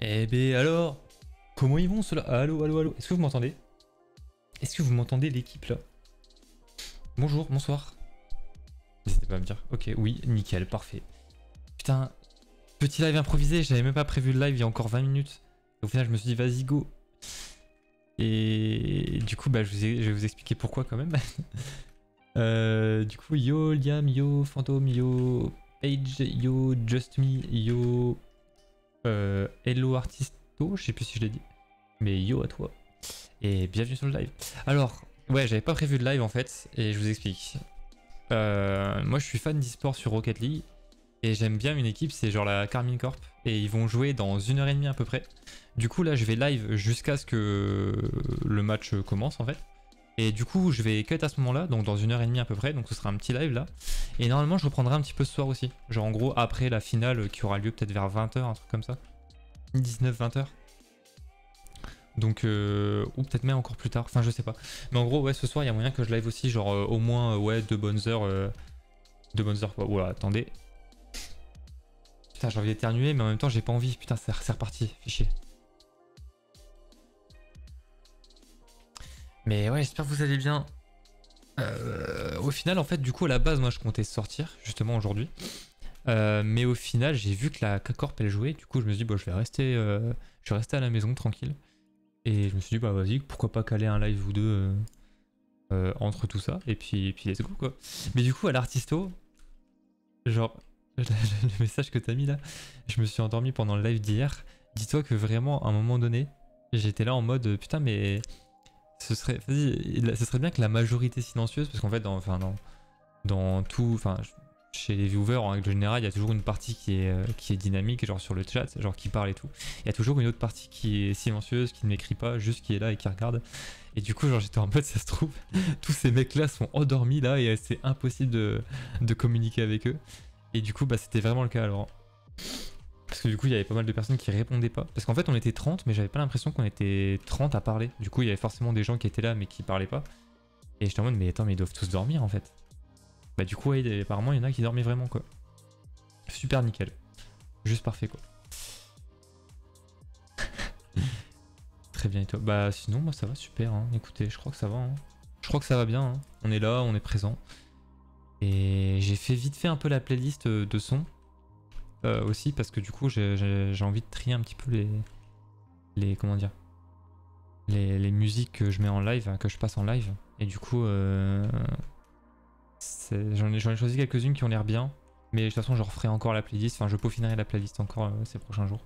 Eh ben alors, comment ils vont ceux-là? Allô, allô, allô. Est-ce que vous m'entendez? Est-ce que vous m'entendez l'équipe là? Bonjour, bonsoir. N'hésitez pas à me dire. Ok, oui, nickel, parfait. Putain, petit live improvisé, j'avais même pas prévu le live il y a encore 20 minutes. Au final, je me suis dit, vas-y, go. Et du coup, bah, je vais vous expliquer pourquoi quand même. Du coup, yo Liam, yo Fantôme, yo Page, yo Just Me, yo Hello Artisto, je sais plus si je l'ai dit. Mais yo à toi. Et bienvenue sur le live. Alors, ouais, j'avais pas prévu de live en fait, et je vous explique. Moi je suis fan d'e-sport sur Rocket League, et j'aime bien une équipe, c'est genre la Carmine Corp, et ils vont jouer dans 1h30 à peu près. Du coup là je vais live jusqu'à ce que le match commence en fait. Et du coup je vais cut à ce moment là, donc dans 1h30 à peu près, donc ce sera un petit live là. Et normalement je reprendrai un petit peu ce soir aussi, genre en gros après la finale qui aura lieu peut-être vers 20h, un truc comme ça. 19-20h. Donc, ou peut-être même encore plus tard, enfin je sais pas. Mais en gros, ouais, ce soir il y a moyen que je live aussi, genre au moins, ouais, 2 bonnes heures quoi. Voilà, attendez. Putain, j'ai envie d'éternuer, mais en même temps j'ai pas envie. Putain, c'est reparti, fichier. Mais ouais, j'espère que vous allez bien. Au final, en fait, du coup, à la base, moi je comptais sortir, justement aujourd'hui. Mais au final, j'ai vu que la K-Corp elle jouait, du coup je me suis dit, bon, je vais rester à la maison tranquille. Et je me suis dit, bah vas-y, pourquoi pas caler un live ou deux entre tout ça, et puis let's go quoi. Mais du coup, à l'artisto, genre, le message que t'as mis là, je me suis endormi pendant le live d'hier. Dis-toi que vraiment, à un moment donné, j'étais là en mode, putain, mais ce serait bien que la majorité silencieuse, parce qu'en fait, dans tout, enfin, chez les viewers en règle générale, il y a toujours une partie qui est dynamique, genre sur le chat, genre qui parle et tout. Il y a toujours une autre partie qui est silencieuse, qui ne m'écrit pas, juste qui est là et qui regarde. Et du coup, genre j'étais en mode, ça se trouve, tous ces mecs-là sont endormis là et c'est impossible de communiquer avec eux. Et du coup, bah c'était vraiment le cas alors. Parce que du coup, il y avait pas mal de personnes qui répondaient pas. Parce qu'en fait, on était 30, mais j'avais pas l'impression qu'on était 30 à parler. Du coup, il y avait forcément des gens qui étaient là, mais qui parlaient pas. Et j'étais en mode, mais attends, mais ils doivent tous dormir en fait. Bah du coup, ouais, apparemment, il y en a qui dormaient vraiment, quoi. Super nickel. Juste parfait, quoi. Très bien, et toi? Bah sinon, moi, ça va super, hein. Écoutez, je crois que ça va, hein. Je crois que ça va bien, hein. On est là, on est présent. Et j'ai fait vite fait un peu la playlist de sons. Aussi, parce que du coup, j'ai envie de trier un petit peu comment dire, les musiques que je mets en live, que je passe en live. Et du coup, j'en ai choisi quelques-unes qui ont l'air bien, mais de toute façon je referai encore la playlist, enfin je peaufinerai la playlist encore ces prochains jours,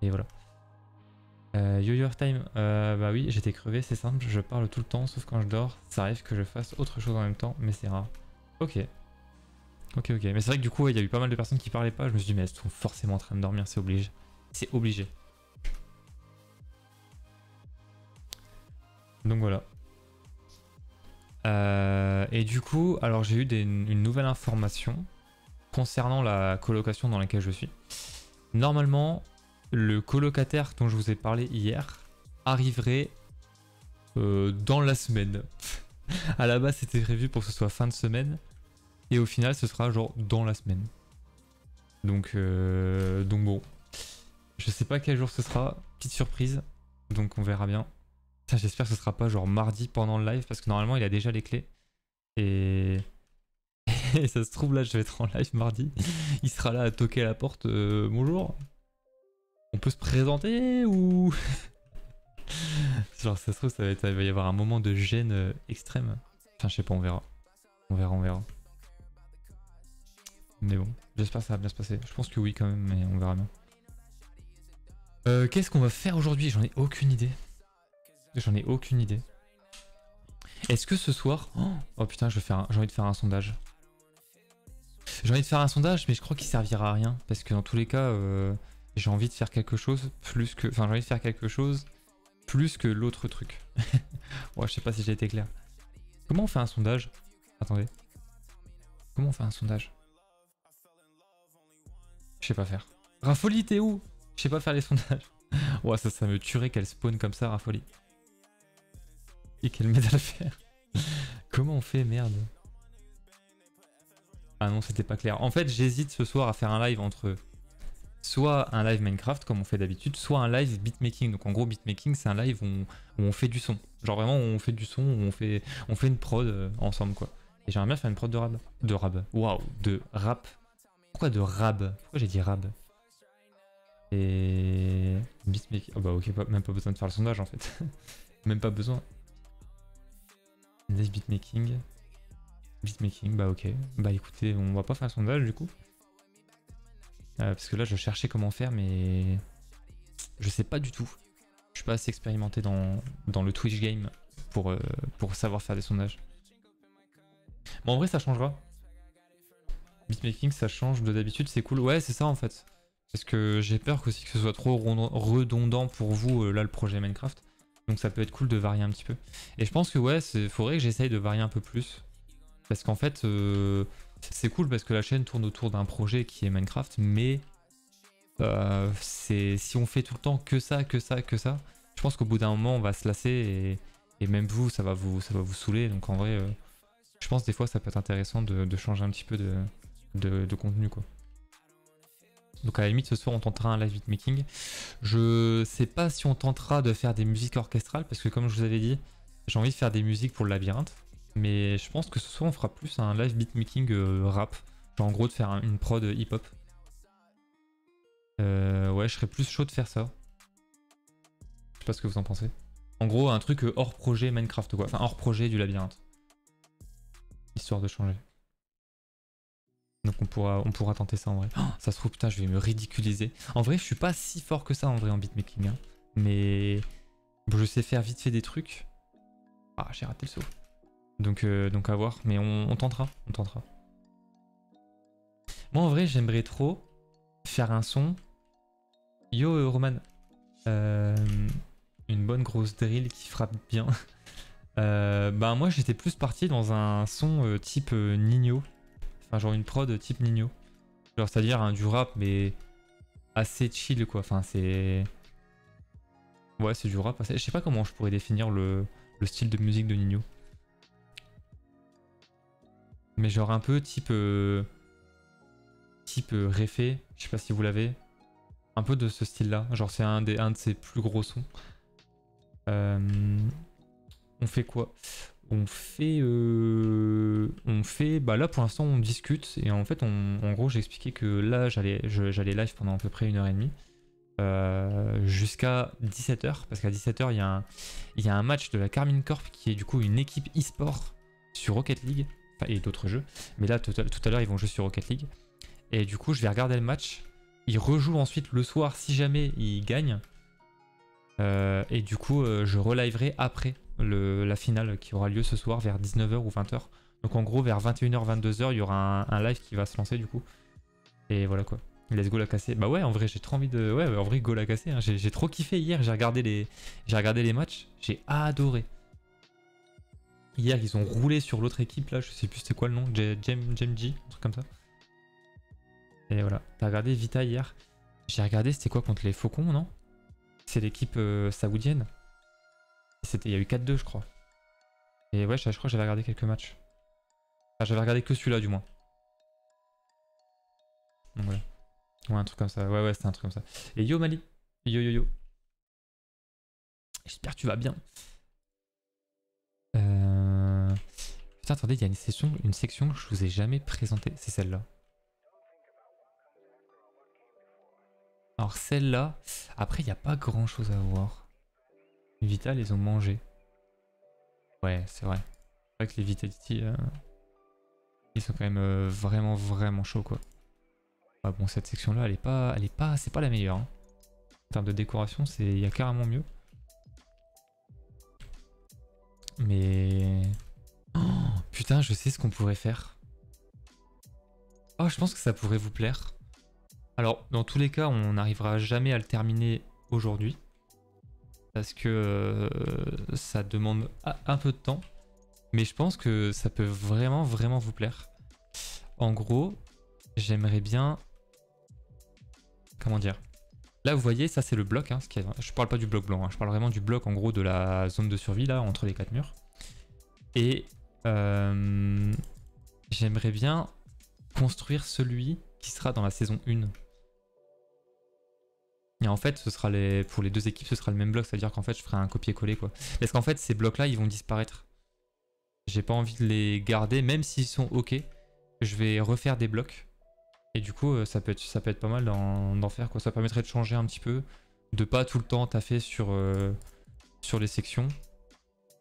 et voilà. Yo Your Time, bah oui, j'étais crevé, c'est simple, je parle tout le temps, sauf quand je dors, ça arrive que je fasse autre chose en même temps, mais c'est rare. Ok, mais c'est vrai que du coup, il y a eu pas mal de personnes qui parlaient pas, je me suis dit, mais elles sont forcément en train de dormir, c'est obligé. C'est obligé. Donc voilà. Et du coup, alors j'ai eu une nouvelle information concernant la colocation dans laquelle je suis. Normalement, le colocataire dont je vous ai parlé hier arriverait dans la semaine. À la base, c'était prévu pour que ce soit fin de semaine. Et au final, ce sera genre dans la semaine. Donc bon. Je sais pas quel jour ce sera. Petite surprise. Donc on verra bien. J'espère que ce sera pas genre mardi pendant le live. Parce que normalement, il a déjà les clés. Et ça se trouve là, je vais être en live mardi. Il sera là à toquer à la porte. Bonjour. On peut se présenter ou... Genre ça se trouve, il va y avoir un moment de gêne extrême. Enfin, je sais pas, on verra. On verra. Mais bon, j'espère que ça va bien se passer. Je pense que oui quand même, mais on verra bien. Qu'est-ce qu'on va faire aujourd'hui? J'en ai aucune idée. Est-ce que ce soir... Oh putain, j'ai envie de faire un sondage. J'ai envie de faire un sondage, mais je crois qu'il servira à rien. Parce que dans tous les cas, j'ai envie de faire quelque chose plus que... Enfin, j'ai envie de faire quelque chose plus que l'autre truc. Ouais, je sais pas si j'ai été clair. Comment on fait un sondage? Attendez. Comment on fait un sondage? Je sais pas faire. Raffolie, t'es où? Je sais pas faire les sondages. Ouais, ça me tuerait qu'elle spawn comme ça, Raffolie. Et qu'elle m'aide à le faire. Comment on fait, merde? Ah non, c'était pas clair. En fait, j'hésite ce soir à faire un live entre soit un live Minecraft comme on fait d'habitude, soit un live beatmaking. Donc en gros, beatmaking, c'est un live où on fait du son. Genre vraiment, on fait du son, où on fait une prod ensemble, quoi. Et j'aimerais bien faire une prod de rap. De rap. Waouh, de rap. Pourquoi de rap? Pourquoi j'ai dit rap? Et beatmaking. Oh bah ok, même pas besoin de faire le sondage en fait. Même pas besoin. Live beatmaking. Beatmaking, bah ok. Bah écoutez, on va pas faire le sondage du coup. Parce que là je cherchais comment faire mais je sais pas du tout. Je suis pas assez expérimenté dans le Twitch game pour savoir faire des sondages. Mais en vrai ça changera. Beatmaking ça change de d'habitude, c'est cool. Ouais c'est ça en fait. Parce que j'ai peur aussi que ce soit trop redondant pour vous là le projet Minecraft. Donc ça peut être cool de varier un petit peu. Et je pense que ouais, faudrait que j'essaye de varier un peu plus. Parce qu'en fait, c'est cool parce que la chaîne tourne autour d'un projet qui est Minecraft, mais si on fait tout le temps que ça, je pense qu'au bout d'un moment on va se lasser et même vous, ça va vous saouler. Donc en vrai, je pense des fois ça peut être intéressant de changer un petit peu de contenu quoi. Donc à la limite ce soir on tentera un live beatmaking. Je sais pas si on tentera de faire des musiques orchestrales parce que comme je vous avais dit, j'ai envie de faire des musiques pour le labyrinthe. Mais je pense que ce soir on fera plus un live beatmaking rap. Genre en gros de faire une prod hip-hop. Ouais je serais plus chaud de faire ça. Je sais pas ce que vous en pensez. En gros un truc hors projet Minecraft quoi. Enfin hors projet du labyrinthe. Histoire de changer. Donc on pourra tenter ça en vrai. Oh, ça se trouve putain je vais me ridiculiser. En vrai je suis pas si fort que ça en vrai en beatmaking. Hein. Mais bon, je sais faire vite fait des trucs. Ah j'ai raté le saut. Donc à voir. Mais on tentera. On tentera. Moi en vrai j'aimerais trop faire un son. Yo Roman. Une bonne grosse drill qui frappe bien. Bah moi j'étais plus parti dans un son type Nino. Enfin genre une prod type Nino. Genre c'est-à-dire du rap mais assez chill quoi. Enfin c'est... Ouais c'est du rap. Je sais pas comment je pourrais définir le style de musique de Nino. Mais genre un peu type... type Réfé. Je sais pas si vous l'avez. Un peu de ce style là. Genre c'est un de ses plus gros sons. On fait quoi? On fait... Bah là pour l'instant on discute et en fait en gros j'ai expliqué que là j'allais live pendant à peu près 1h30 jusqu'à 17h parce qu'à 17h il y a un match de la Carmine Corp qui est du coup une équipe e-sport sur Rocket League et d'autres jeux mais là tout à l'heure ils vont jouer sur Rocket League et du coup je vais regarder le match. Ils rejouent ensuite le soir si jamais ils gagnent et du coup je reliverai après la finale qui aura lieu ce soir vers 19h ou 20h. Donc en gros vers 21h, 22h il y aura un live qui va se lancer du coup. Et voilà quoi. Let's go la casser. Bah ouais en vrai j'ai trop envie de... Ouais en vrai go la casser. Hein. J'ai trop kiffé hier, j'ai regardé les matchs. J'ai adoré. Hier ils ont roulé sur l'autre équipe là, je sais plus c'était quoi le nom. Jamji, un truc comme ça. Et voilà. T'as regardé Vita hier? J'ai regardé c'était quoi contre les Faucons non? C'est l'équipe saoudienne. Il y a eu 4-2 je crois. Et ouais je crois que j'avais regardé quelques matchs. Enfin j'avais regardé que celui-là du moins. Donc ouais. Ouais un truc comme ça. Ouais c'était un truc comme ça. Et yo Mali. Yo. J'espère que tu vas bien. Putain attendez il y a une section que je vous ai jamais présentée. C'est celle-là. Alors celle-là. Après il n'y a pas grand chose à voir. Vital ils ont mangé. Ouais c'est vrai. C'est vrai que les Vitality ils sont quand même vraiment chauds quoi. Ah bon cette section là c'est pas la meilleure. Hein. En termes de décoration il y a carrément mieux. Mais... Oh, putain je sais ce qu'on pourrait faire. Oh je pense que ça pourrait vous plaire. Alors dans tous les cas on n'arrivera jamais à le terminer aujourd'hui. Parce que ça demande un peu de temps. Mais je pense que ça peut vraiment vous plaire. En gros, j'aimerais bien... Comment dire? Là, vous voyez, ça c'est le bloc. Hein, je parle pas du bloc blanc, hein, je parle vraiment du bloc en gros de la zone de survie là, entre les 4 murs. Et j'aimerais bien construire celui qui sera dans la saison 1. Et en fait, pour les deux équipes, ce sera le même bloc. C'est-à-dire qu'en fait, je ferai un copier-coller, quoi. Parce qu'en fait, ces blocs-là, ils vont disparaître. J'ai pas envie de les garder, même s'ils sont OK. Je vais refaire des blocs. Et du coup, ça peut être pas mal d'en faire, quoi. Ça permettrait de changer un petit peu. De pas tout le temps taffer sur les sections.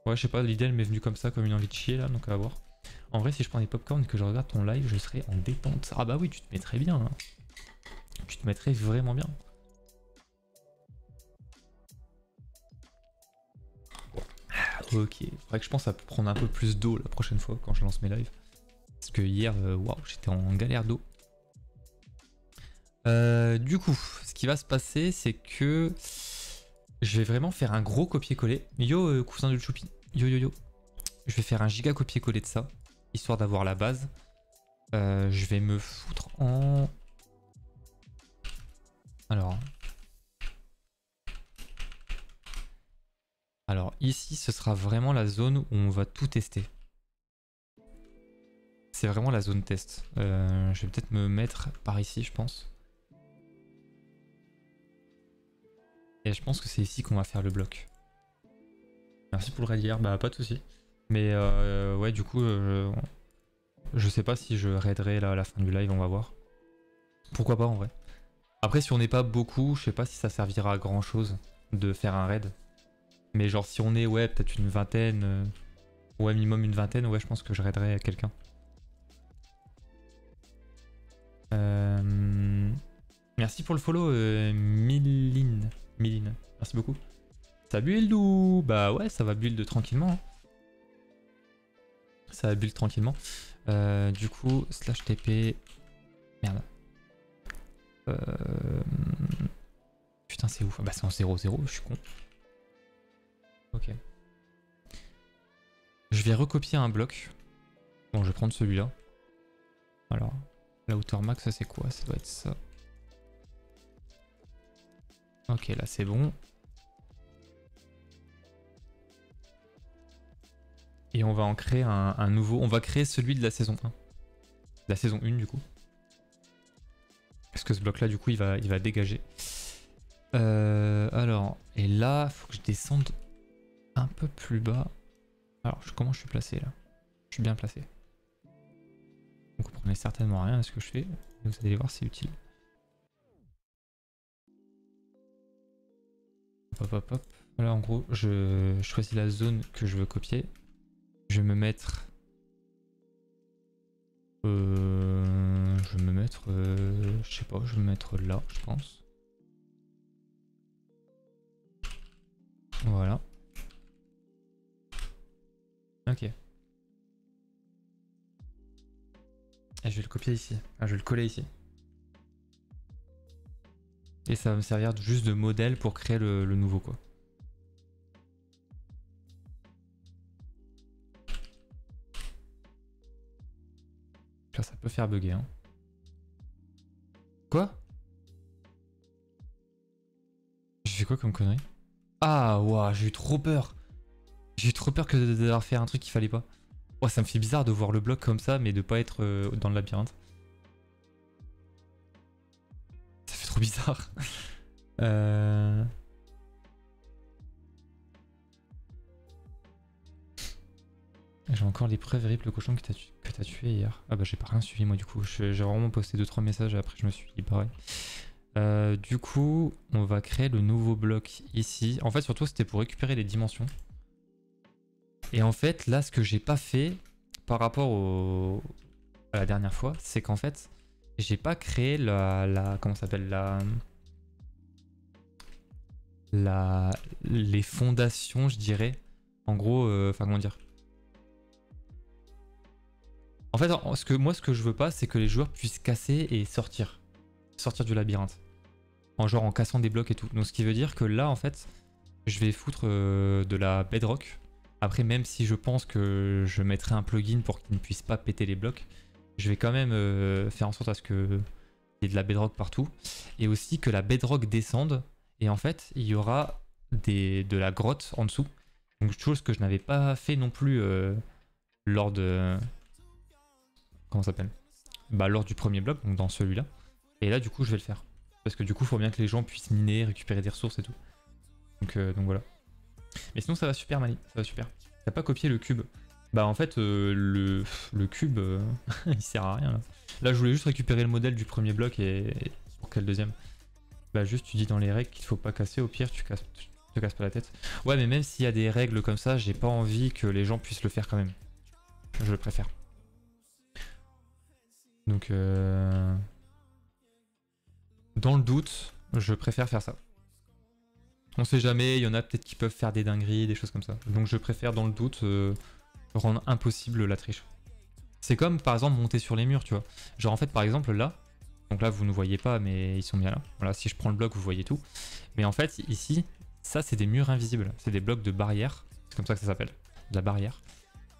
Ouais, je sais pas, l'idée, elle m'est venue comme ça, comme une envie de chier, là. Donc, à voir. En vrai, si je prends des popcorn et que je regarde ton live, je serais en détente. Ah bah oui, tu te mettrais bien, hein. Tu te mettrais vraiment bien. Ok, faudrait que je pense à prendre un peu plus d'eau la prochaine fois quand je lance mes lives. Parce que hier, waouh, j'étais en galère d'eau. Du coup, ce qui va se passer, c'est que je vais vraiment faire un gros copier-coller. Yo, cousin de Choupi. Yo, yo, yo. Je vais faire un giga copier-coller de ça, histoire d'avoir la base. Je vais me foutre en... Alors ici, ce sera vraiment la zone où on va tout tester. C'est vraiment la zone test. Je vais peut-être me mettre par ici, je pense. Et je pense que c'est ici qu'on va faire le bloc. Merci pour le raid hier, bah pas de soucis. Mais ouais, du coup, je sais pas si je raiderai là, à la fin du live, on va voir. Pourquoi pas en vrai. Après, si on n'est pas beaucoup, je sais pas si ça servira à grand chose de faire un raid. Mais genre, si on est, ouais, peut-être une vingtaine, ouais, minimum une vingtaine, ouais, je pense que je raiderai quelqu'un. Merci pour le follow, Miline. Merci beaucoup. Ça build ou... Bah ouais, ça va build tranquillement. Hein. Ça va build tranquillement. Du coup, slash TP... Merde. Putain, c'est ouf. Bah c'est en 0-0, je suis con. Ok. Je vais recopier un bloc. Bon, je vais prendre celui-là. Alors, la hauteur max, ça c'est quoi? Ça doit être ça. Ok, là c'est bon. Et on va en créer un nouveau. On va créer celui de la saison 1. La saison 1 du coup. Parce que ce bloc là du coup il va dégager. Alors, et là, faut que je descende un peu plus bas. Alors, comment je suis placé là? Je suis bien placé. Vous comprenez certainement rien à ce que je fais. Vous allez voir, c'est utile. Hop, hop, hop. Là, en gros, je choisis la zone que je veux copier. Je vais me mettre... je vais me mettre... je sais pas, je vais me mettre là, je pense. Voilà. Ok. Et je vais le copier ici. Ah, je vais le coller ici. Et ça va me servir juste de modèle pour créer le nouveau quoi. Là, ça peut faire bugger. Hein. Quoi? J'ai fait quoi comme connerie? Ah, waouh, j'ai eu trop peur. J'ai eu trop peur que d'avoir fait un truc qu'il fallait pas. Oh, ça me fait bizarre de voir le bloc comme ça, mais de pas être dans le labyrinthe. Ça fait trop bizarre. J'ai encore les preuves, Rip, le cochon que t'as tué hier. Ah bah j'ai pas rien suivi moi du coup. J'ai vraiment posté 2-3 messages et après je me suis dit pareil. Du coup, on va créer le nouveau bloc ici. En fait, surtout, c'était pour récupérer les dimensions. Et en fait, là, ce que j'ai pas fait par rapport à la dernière fois, c'est qu'en fait, j'ai pas créé comment ça s'appelle les fondations, je dirais. En gros, enfin comment dire. En fait, ce que je veux pas, c'est que les joueurs puissent casser et sortir du labyrinthe. En cassant des blocs et tout. Donc ce qui veut dire que là, en fait, je vais foutre de la bedrock. Après, même si je pense que je mettrai un plugin pour qu'il ne puisse pas péter les blocs, je vais quand même faire en sorte à ce qu'il y ait de la bedrock partout. Et aussi que la bedrock descende. Et en fait, il y aura de la grotte en dessous. Donc chose que je n'avais pas fait non plus lors de... Comment ça s'appelle? Bah lors du premier bloc, donc dans celui-là. Et là, du coup, je vais le faire. parce que du coup, il faut bien que les gens puissent miner, récupérer des ressources et tout. Donc voilà. Mais sinon, ça va super, Mali. Ça va super. T'as pas copié le cube? Bah en fait, le cube, il sert à rien là. Là, je voulais juste récupérer le modèle du premier bloc et pour quel deuxième? Bah juste, tu dis dans les règles qu'il faut pas casser. Au pire, tu te casses pas la tête. Ouais, mais même s'il y a des règles comme ça, j'ai pas envie que les gens puissent le faire quand même. Je le préfère. Donc, dans le doute, je préfère faire ça. On sait jamais, il y en a peut-être qui peuvent faire des dingueries, des choses comme ça. Donc je préfère dans le doute rendre impossible la triche. C'est comme par exemple monter sur les murs, tu vois. Genre en fait par exemple là, donc là vous ne voyez pas mais ils sont bien là. Voilà, si je prends le bloc vous voyez tout. Mais en fait ici, ça c'est des murs invisibles. C'est des blocs de barrière, c'est comme ça que ça s'appelle, de la barrière.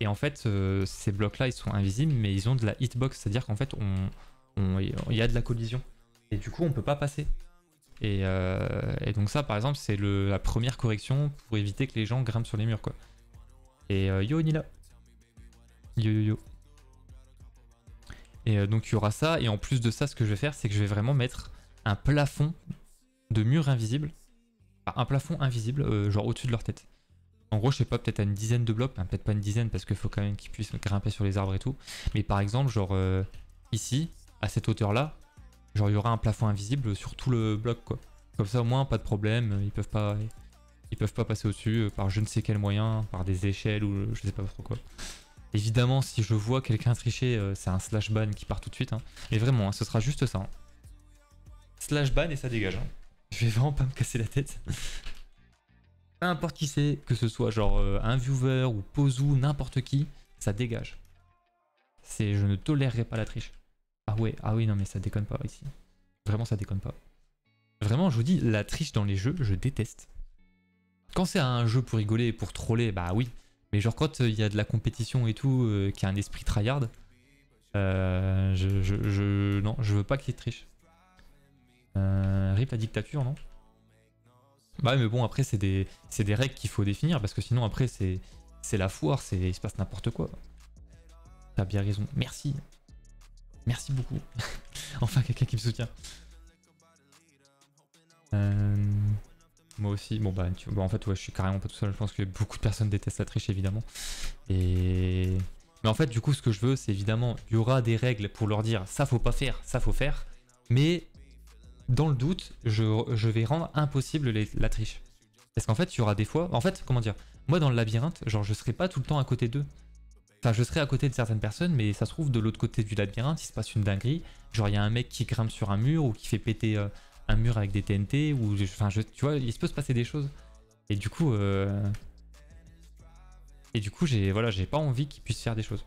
Et en fait ces blocs là ils sont invisibles mais ils ont de la hitbox, c'est-à-dire qu'en fait il y a de la collision. Et du coup on peut pas passer. Et donc ça par exemple c'est la première correction pour éviter que les gens grimpent sur les murs quoi. Et yo Nila. Yo yo yo. Et donc il y aura ça, et en plus de ça ce que je vais faire c'est que je vais vraiment mettre un plafond de murs invisibles. Enfin, un plafond invisible genre au-dessus de leur tête. En gros je sais pas, peut-être à une dizaine de blocs, peut-être pas une dizaine parce qu'il faut quand même qu'ils puissent grimper sur les arbres et tout. Mais par exemple genre ici, à cette hauteur là, genre il y aura un plafond invisible sur tout le bloc quoi. Comme ça au moins pas de problème, ils peuvent pas passer au-dessus par je ne sais quel moyen, par des échelles ou je sais pas trop quoi. Évidemment si je vois quelqu'un tricher, c'est un slash ban qui part tout de suite. Hein. Mais vraiment, hein, ce sera juste ça. Hein. Slash ban et ça dégage. Hein. Je vais vraiment pas me casser la tête. Peu importe qui c'est, que ce soit genre un viewer ou Pozu, n'importe qui, ça dégage. Je ne tolérerai pas la triche. Ah ouais, ah oui non mais ça déconne pas ici. Vraiment ça déconne pas. Vraiment je vous dis, la triche dans les jeux, je déteste. Quand c'est un jeu pour rigoler et pour troller, bah oui. Mais genre quand il y a de la compétition et tout, qui a un esprit tryhard, non, je veux pas qu'il y ait de triche. Rip la dictature, non? Bah mais bon après c'est des règles qu'il faut définir parce que sinon après c'est la foire, il se passe n'importe quoi. T'as bien raison, merci. Merci beaucoup. Enfin quelqu'un qui me soutient. Moi aussi, bon bah, en fait ouais, je suis carrément pas tout seul, je pense que beaucoup de personnes détestent la triche évidemment. Mais en fait du coup ce que je veux c'est évidemment, il y aura des règles pour leur dire ça faut pas faire, ça faut faire. Mais dans le doute, je vais rendre impossible la triche. Parce qu'en fait il y aura des fois, en fait comment dire, moi dans le labyrinthe, genre je serai pas tout le temps à côté d'eux. Enfin je serai à côté de certaines personnes mais ça se trouve de l'autre côté du labyrinthe il se passe une dinguerie. Genre il y a un mec qui grimpe sur un mur ou qui fait péter... un mur avec des TNT ou enfin tu vois il peut se passer des choses et du coup j'ai pas envie qu'ils puissent faire des choses.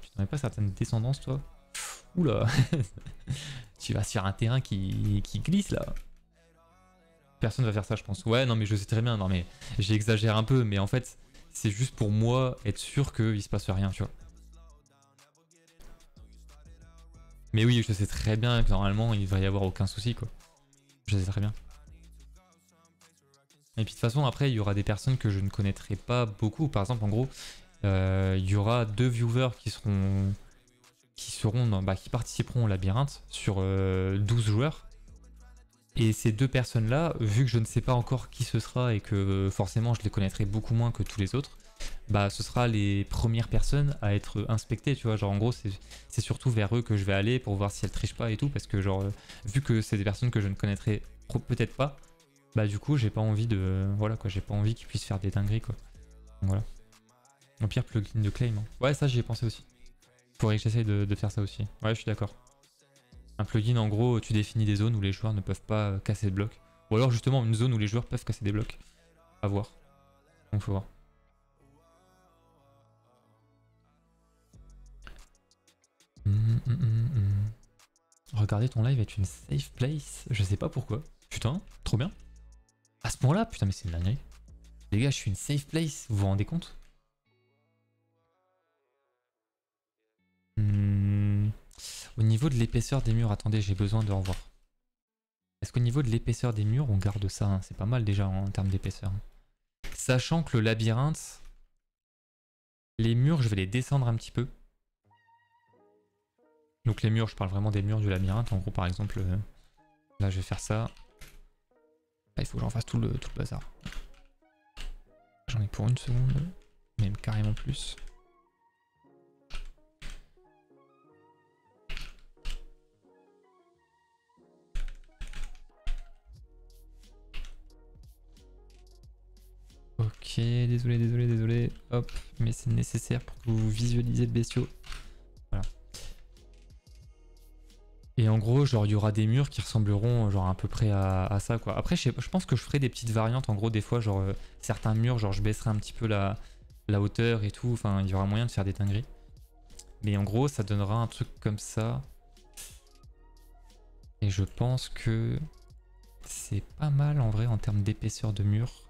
Tu n'aurais pas certaines descendances toi? Oula. Tu vas sur un terrain qui glisse là. Personne va faire ça je pense. Ouais non mais je sais très bien, non mais j'exagère un peu mais en fait c'est juste pour moi être sûr qu'il se passe rien tu vois. Mais oui je sais très bien que normalement il devrait y avoir aucun souci quoi. Je sais très bien. Et puis de toute façon après il y aura des personnes que je ne connaîtrai pas beaucoup. Par exemple en gros il y aura 2 viewers qui participeront au labyrinthe sur 12 joueurs. Et ces 2 personnes là, vu que je ne sais pas encore qui ce sera et que forcément je les connaîtrai beaucoup moins que tous les autres, bah ce sera les premières personnes à être inspectées, tu vois, genre en gros c'est surtout vers eux que je vais aller pour voir si elles trichent pas et tout, parce que genre vu que c'est des personnes que je ne connaîtrai peut-être pas, bah du coup j'ai pas envie de... Voilà quoi, j'ai pas envie qu'ils puissent faire des dingueries quoi. Donc, voilà. Au pire plugin de claim. Hein. Ouais ça j'y ai pensé aussi. Faudrait que j'essaye de faire ça aussi. Ouais je suis d'accord. Un plugin en gros tu définis des zones où les joueurs ne peuvent pas casser de blocs. Ou alors justement une zone où les joueurs peuvent casser des blocs. À voir. Donc faut voir. Regarder ton live est une safe place. Je sais pas pourquoi. Putain, trop bien. À ce point-là, putain, mais c'est une dinguerie. Les gars, je suis une safe place. Vous vous rendez compte? Au niveau de l'épaisseur des murs, attendez, j'ai besoin de revoir. Est-ce qu'au niveau de l'épaisseur des murs, on garde ça hein? C'est pas mal déjà en termes d'épaisseur. Sachant que le labyrinthe, les murs, je vais les descendre un petit peu. Donc les murs, je parle vraiment des murs du labyrinthe. En gros, par exemple, Là, je vais faire ça. Là, il faut que j'en fasse tout le bazar. J'en ai pour une seconde, même carrément plus. Ok, désolé. Hop, mais c'est nécessaire pour que vous visualisez le bestiau. Voilà. Et en gros, genre, il y aura des murs qui ressembleront genre à peu près à ça, quoi. Après, je pense que je ferai des petites variantes. En gros, des fois, genre, certains murs, genre, je baisserai un petit peu la hauteur et tout. Enfin, il y aura moyen de faire des dingueries. Mais en gros, ça donnera un truc comme ça. Et je pense que c'est pas mal, en vrai, en termes d'épaisseur de mur.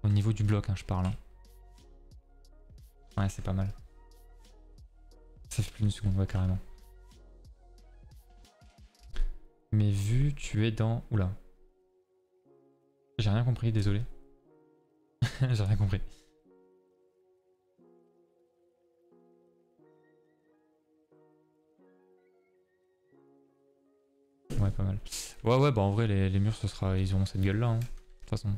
Au niveau du bloc, hein, je parle. Hein. Ouais, c'est pas mal. Ça fait plus d'une seconde, ouais, carrément. Mais vu, tu es dans... Oula. J'ai rien compris, désolé. J'ai rien compris. Ouais, pas mal. Ouais, bah en vrai, les murs, ils auront cette gueule-là, hein, de toute façon.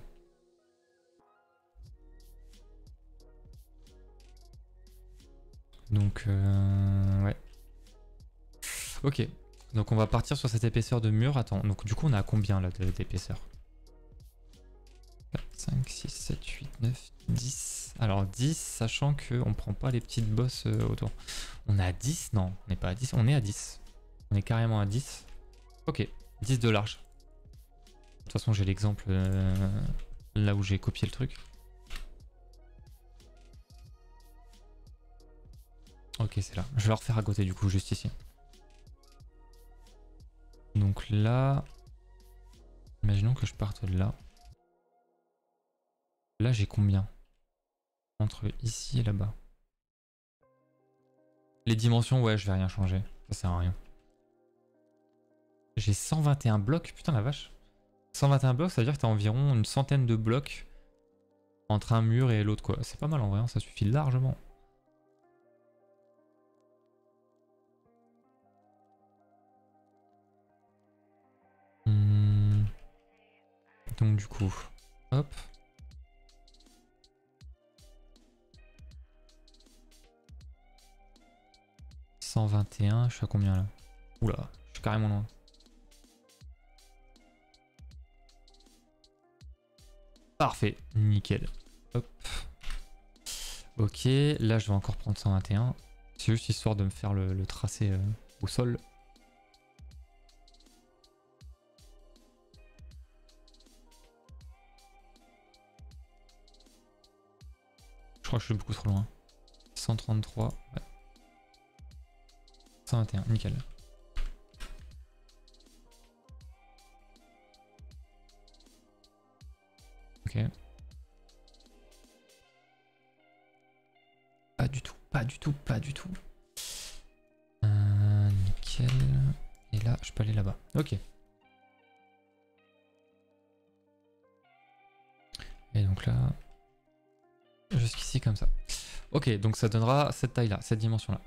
Donc, ouais. Ok. Donc, on va partir sur cette épaisseur de mur. Attends, donc du coup, on a combien là d'épaisseur? 4, 5, 6, 7, 8, 9, 10. Alors 10, sachant qu'on prend pas les petites bosses autour. On est à 10? Non, on n'est pas à 10. On est à 10. On est carrément à 10. Ok, 10 de large. De toute façon, j'ai l'exemple là où j'ai copié le truc. Ok, c'est là. Je vais le refaire à côté du coup, juste ici. Donc là, imaginons que je parte de là. Là, j'ai combien? Entre ici et là-bas. Les dimensions, ouais, je vais rien changer. Ça sert à rien. J'ai 121 blocs, putain la vache. 121 blocs, ça veut dire que t'as environ une centaine de blocs entre un mur et l'autre, quoi. C'est pas mal en vrai, hein, ça suffit largement. Donc du coup, hop. 121, je suis à combien là? Oula, je suis carrément loin. Parfait, nickel. Hop. Ok, là je vais encore prendre 121. C'est juste histoire de me faire le tracé au sol. Je crois que je suis beaucoup trop loin. 133, ouais. 121, nickel. Ok. Pas du tout, pas du tout, pas du tout. Nickel. Et là, je peux aller là-bas. Ok. Et donc là, jusqu'ici comme ça. Ok, donc ça donnera cette taille-là, cette dimension-là.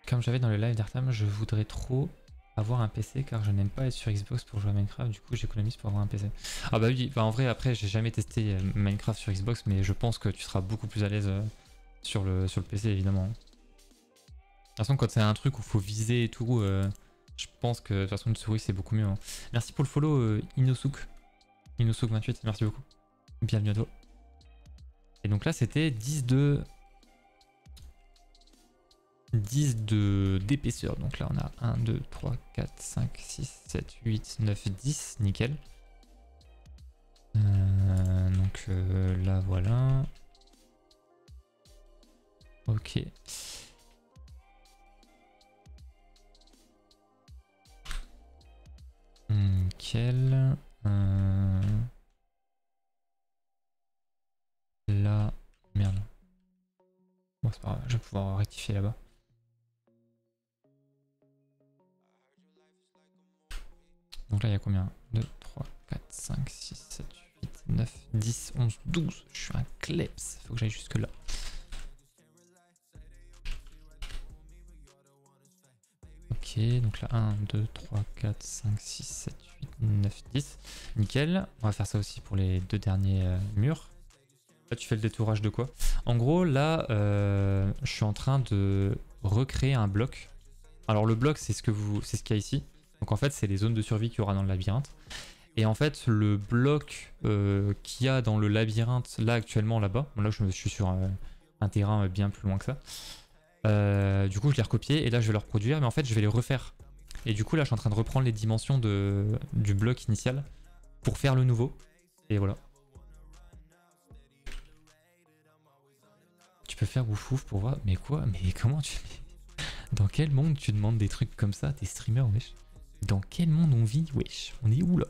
Comme j'avais dans le live d'Artam, je voudrais trop avoir un PC car je n'aime pas être sur Xbox pour jouer à Minecraft, du coup j'économise pour avoir un PC. Ah bah oui, bah en vrai après j'ai jamais testé Minecraft sur Xbox, mais je pense que tu seras beaucoup plus à l'aise sur le PC évidemment. De toute façon quand c'est un truc où il faut viser et tout, je pense que de toute façon une souris c'est beaucoup mieux. Hein. Merci pour le follow Inosouk. Inosouk28, merci beaucoup. Bienvenue à toi. Et donc là c'était 10 d'épaisseur. Donc là on a 1, 2, 3, 4, 5, 6, 7, 8, 9, 10. Nickel. Donc là voilà. Ok. Nickel. Là. Merde. Bon c'est pas grave, je vais pouvoir rectifier là-bas. Donc là il y a combien? 2, 3, 4, 5, 6, 7, 8, 9, 10, 11, 12. Je suis un kleps. Faut que j'aille jusque là. Ok. Ok, donc là 1, 2, 3, 4, 5, 6, 7, 8, 9, 10. Nickel. On va faire ça aussi pour les deux derniers murs. Là tu fais le détourage de quoi? En gros là je suis en train de recréer un bloc. Alors le bloc c'est ce qu'il y a ici. Donc en fait c'est les zones de survie qu'il y aura dans le labyrinthe. Et en fait le bloc qu'il y a dans le labyrinthe là actuellement là-bas. Bon, là je suis sur un terrain bien plus loin que ça. Du coup je l'ai recopié et là je vais le reproduire mais en fait je vais les refaire. Et du coup là je suis en train de reprendre les dimensions du bloc initial pour faire le nouveau. Et voilà. Tu peux faire ouf ouf pour voir. Mais quoi? Mais comment tu fais? Dans quel monde tu demandes des trucs comme ça? T'es streamer, wesh. Dans quel monde on vit, wesh? On est où là?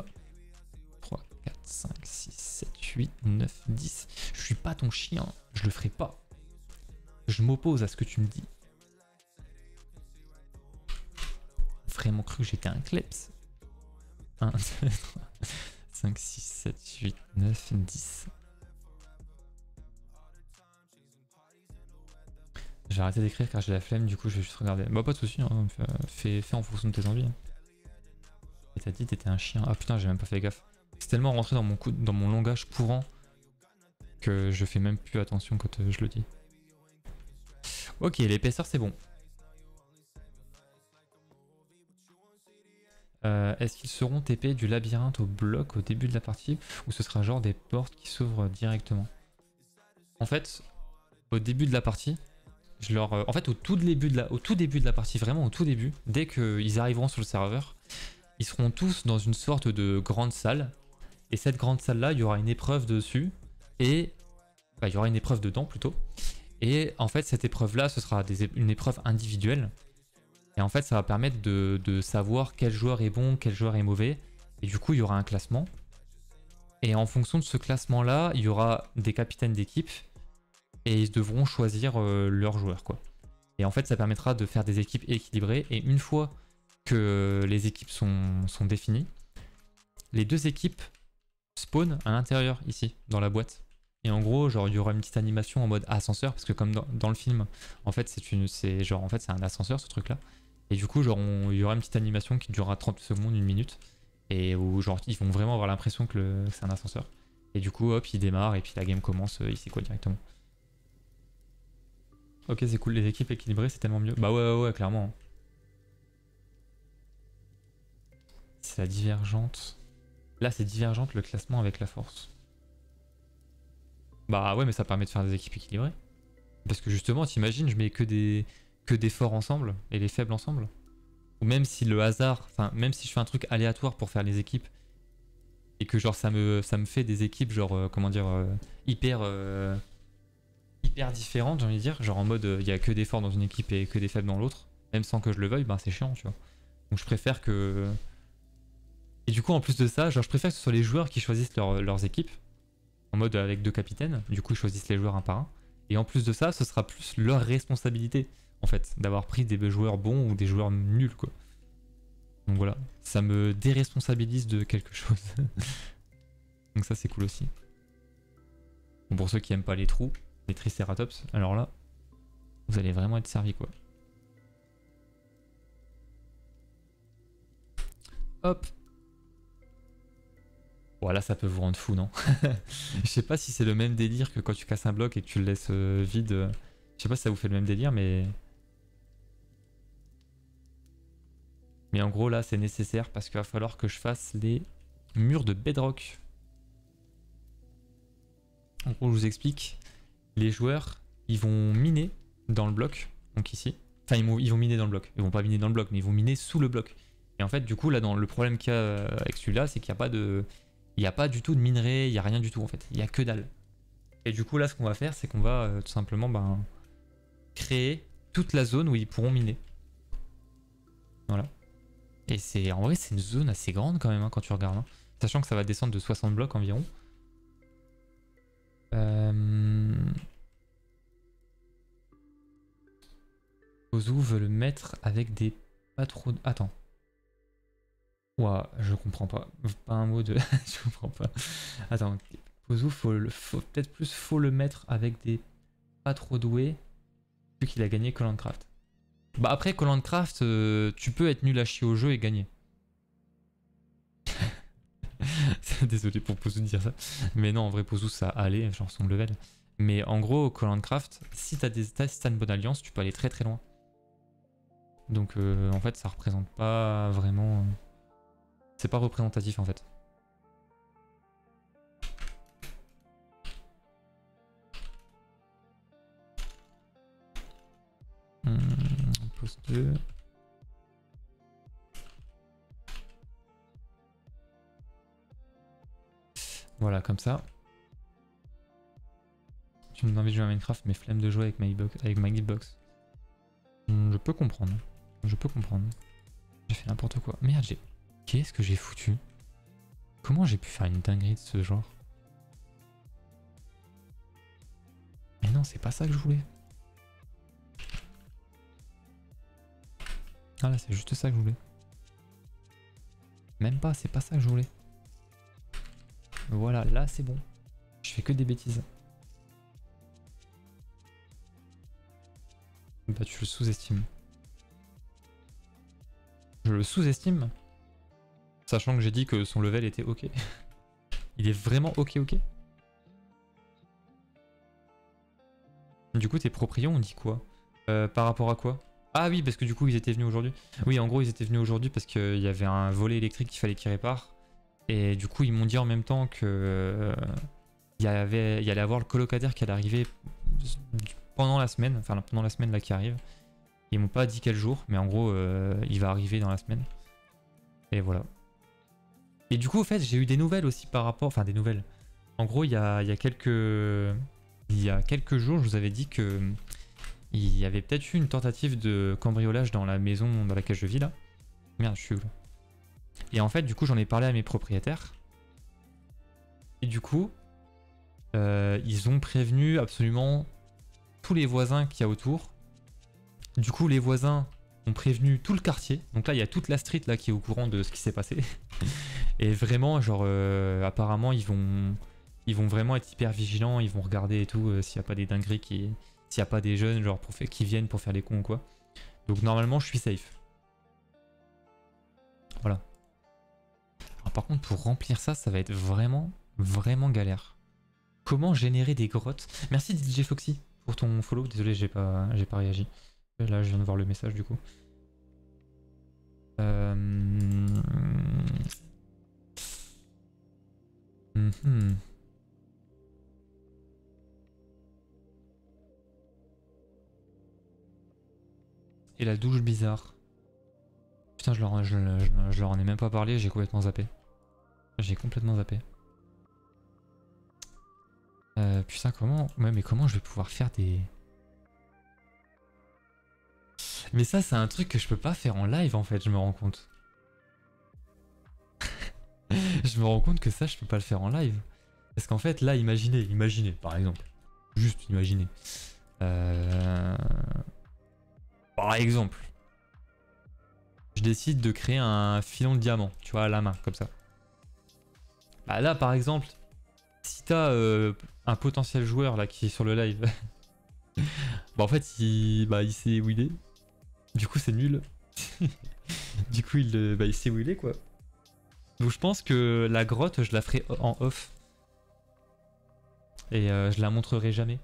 3, 4, 5, 6, 7, 8, 9, 10. Je suis pas ton chien. Je le ferai pas. Je m'oppose à ce que tu me dis. Vraiment cru que j'étais un kleps. 1, 2, 3, 5, 6, 7, 8, 9, 10. J'ai arrêté d'écrire car j'ai la flemme, du coup je vais juste regarder. Bah pas de soucis, hein. Fais en fonction de tes envies. Et t'as dit t'étais un chien. Ah putain, j'ai même pas fait gaffe. C'est tellement rentré dans mon langage courant que je fais même plus attention quand je le dis. Ok, l'épaisseur c'est bon. Est-ce qu'ils seront TP du labyrinthe au bloc au début de la partie ou ce sera genre des portes qui s'ouvrent directement? En fait, au début de la partie, en fait, au tout début de la partie, vraiment au tout début, dès qu'ils arriveront sur le serveur, ils seront tous dans une sorte de grande salle. Et cette grande salle-là, il y aura une épreuve dessus. Et... Enfin, il y aura une épreuve dedans, plutôt. Et en fait, cette épreuve-là, ce sera une épreuve individuelle. Et en fait, ça va permettre de savoir quel joueur est bon, quel joueur est mauvais. Et du coup, il y aura un classement. Et en fonction de ce classement-là, il y aura des capitaines d'équipe. Et ils devront choisir leurs joueurs, quoi. Et en fait, ça permettra de faire des équipes équilibrées. Et une fois que les équipes sont définies, les deux équipes spawn à l'intérieur, ici, dans la boîte. Et en gros, genre, il y aura une petite animation en mode ascenseur, parce que comme dans le film, en fait, c'est un ascenseur, ce truc-là. Et du coup, genre, il y aura une petite animation qui durera 30 secondes, 1 minute, et où, genre, ils vont vraiment avoir l'impression que c'est un ascenseur. Et du coup, hop, il démarre, et puis la game commence ici, quoi, directement. Ok, c'est cool, les équipes équilibrées, c'est tellement mieux. Bah ouais, clairement. C'est la divergente. Là, c'est divergente le classement avec la force. Bah ouais, mais ça permet de faire des équipes équilibrées. Parce que justement, t'imagines, je mets que des forts ensemble et les faibles ensemble. Ou même si le hasard, enfin, même si je fais un truc aléatoire pour faire les équipes et que genre ça me fait des équipes genre, comment dire, hyper différentes, j'ai envie de dire. Genre en mode, il y a que des forts dans une équipe et que des faibles dans l'autre. Même sans que je le veuille, bah c'est chiant, tu vois. Donc je préfère que... Et du coup, en plus de ça, genre je préfère que ce soit les joueurs qui choisissent leurs équipes. En mode avec 2 capitaines, du coup ils choisissent les joueurs un par un. Et en plus de ça, ce sera plus leur responsabilité, en fait, d'avoir pris des joueurs bons ou des joueurs nuls, quoi. Donc voilà, ça me déresponsabilise de quelque chose. Donc ça c'est cool aussi. Bon, pour ceux qui aiment pas les trous, les tricératops, alors là, vous allez vraiment être servi, quoi. Hop. Voilà, ça peut vous rendre fou, non? Je sais pas si c'est le même délire que quand tu casses un bloc et que tu le laisses vide. Je sais pas si ça vous fait le même délire, mais... Mais en gros, là, c'est nécessaire parce qu'il va falloir que je fasse les murs de bedrock. En gros, je vous explique. Les joueurs, ils vont miner dans le bloc, donc ici. Enfin, ils vont miner dans le bloc. Ils vont pas miner dans le bloc, mais ils vont miner sous le bloc. Et en fait, du coup, là, dans le problème qu'il y a avec celui-là, c'est qu'il n'y a pas de... Il n'y a pas du tout de minerai, il n'y a rien du tout en fait, il n'y a que dalle. Et du coup là ce qu'on va faire c'est qu'on va tout simplement créer toute la zone où ils pourront miner. Voilà. Et en vrai c'est une zone assez grande quand même hein, quand tu regardes. Hein. Sachant que ça va descendre de 60 blocs environ. Ozu veut le mettre avec des... Pas trop... Attends. Ouah, je comprends pas. Pas un mot de... je comprends pas. Attends. Ozu, peut-être plus faut le mettre avec des pas trop doués vu qu'il a gagné Call of Craft. Bah après, Call Craft, tu peux être nul à chier au jeu et gagner. Désolé pour Pouzou de dire ça. Mais non, en vrai, Pouzou, ça allait, genre son level. Mais en gros, Call Craft, si t'as une bonne alliance, tu peux aller très très loin. Donc en fait, ça représente pas vraiment... c'est pas représentatif en fait. Post 2. Voilà, comme ça. Tu me donnes envie de jouer à Minecraft, mais flemme de jouer avec ma Geekbox. Je peux comprendre. Je peux comprendre. J'ai fait n'importe quoi. Merde, qu'est-ce que j'ai foutu? Comment j'ai pu faire une dinguerie de ce genre? Mais non, c'est pas ça que je voulais. Ah là, c'est juste ça que je voulais. Même pas, c'est pas ça que je voulais. Voilà, là c'est bon. Je fais que des bêtises. Bah tu le sous-estimes. Je le sous-estime. Sachant que j'ai dit que son level était ok. Il est vraiment ok. Du coup tes proprios on dit quoi? Par rapport à quoi? Ah oui, parce que du coup ils étaient venus aujourd'hui. Oui, en gros ils étaient venus aujourd'hui parce qu'il y avait un volet électrique qu'il fallait qu'ils réparent. Et du coup ils m'ont dit en même temps que il y allait avoir le colocataire qui allait arriver pendant la semaine, enfin pendant la semaine là qui arrive. Ils m'ont pas dit quel jour, mais en gros il va arriver dans la semaine. Et voilà. Et du coup au fait j'ai eu des nouvelles aussi par rapport, enfin des nouvelles. En gros il y a quelques jours je vous avais dit que il y avait peut-être eu une tentative de cambriolage dans la maison dans laquelle je vis là. Merde, je suis où là? Et en fait du coup j'en ai parlé à mes propriétaires. Et du coup ils ont prévenu absolument tous les voisins qu'il y a autour. Du coup les voisins ont prévenu tout le quartier. Donc là il y a toute la street là qui est au courant de ce qui s'est passé. Et vraiment genre apparemment ils vont vraiment être hyper vigilants. Ils vont regarder et tout s'il n'y a pas des dingueries s'il n'y a pas des jeunes genre qui viennent pour faire les cons ou quoi. Donc normalement je suis safe. Voilà. Alors, par contre pour remplir ça, ça va être vraiment galère. Comment générer des grottes? Merci DJ Foxy pour ton follow. Désolé, j'ai pas réagi. Là, je viens de voir le message du coup. Et la douche bizarre. Putain, je leur en ai même pas parlé, j'ai complètement zappé. J'ai complètement zappé. Putain, comment... Ouais, mais comment je vais pouvoir faire des... Mais ça, c'est un truc que je peux pas faire en live, en fait, je me rends compte. Je me rends compte que ça, je peux pas le faire en live. Parce qu'en fait, là, imaginez, par exemple. Juste imaginez. Par exemple. Je décide de créer un filon de diamant, tu vois, à la main, comme ça. Bah là, par exemple, si t'as un potentiel joueur là qui est sur le live, bah en fait, il sait où il est. Du coup, c'est nul. Du coup, il sait où il est, quoi. Donc je pense que la grotte, je la ferai en off. Et je la montrerai jamais.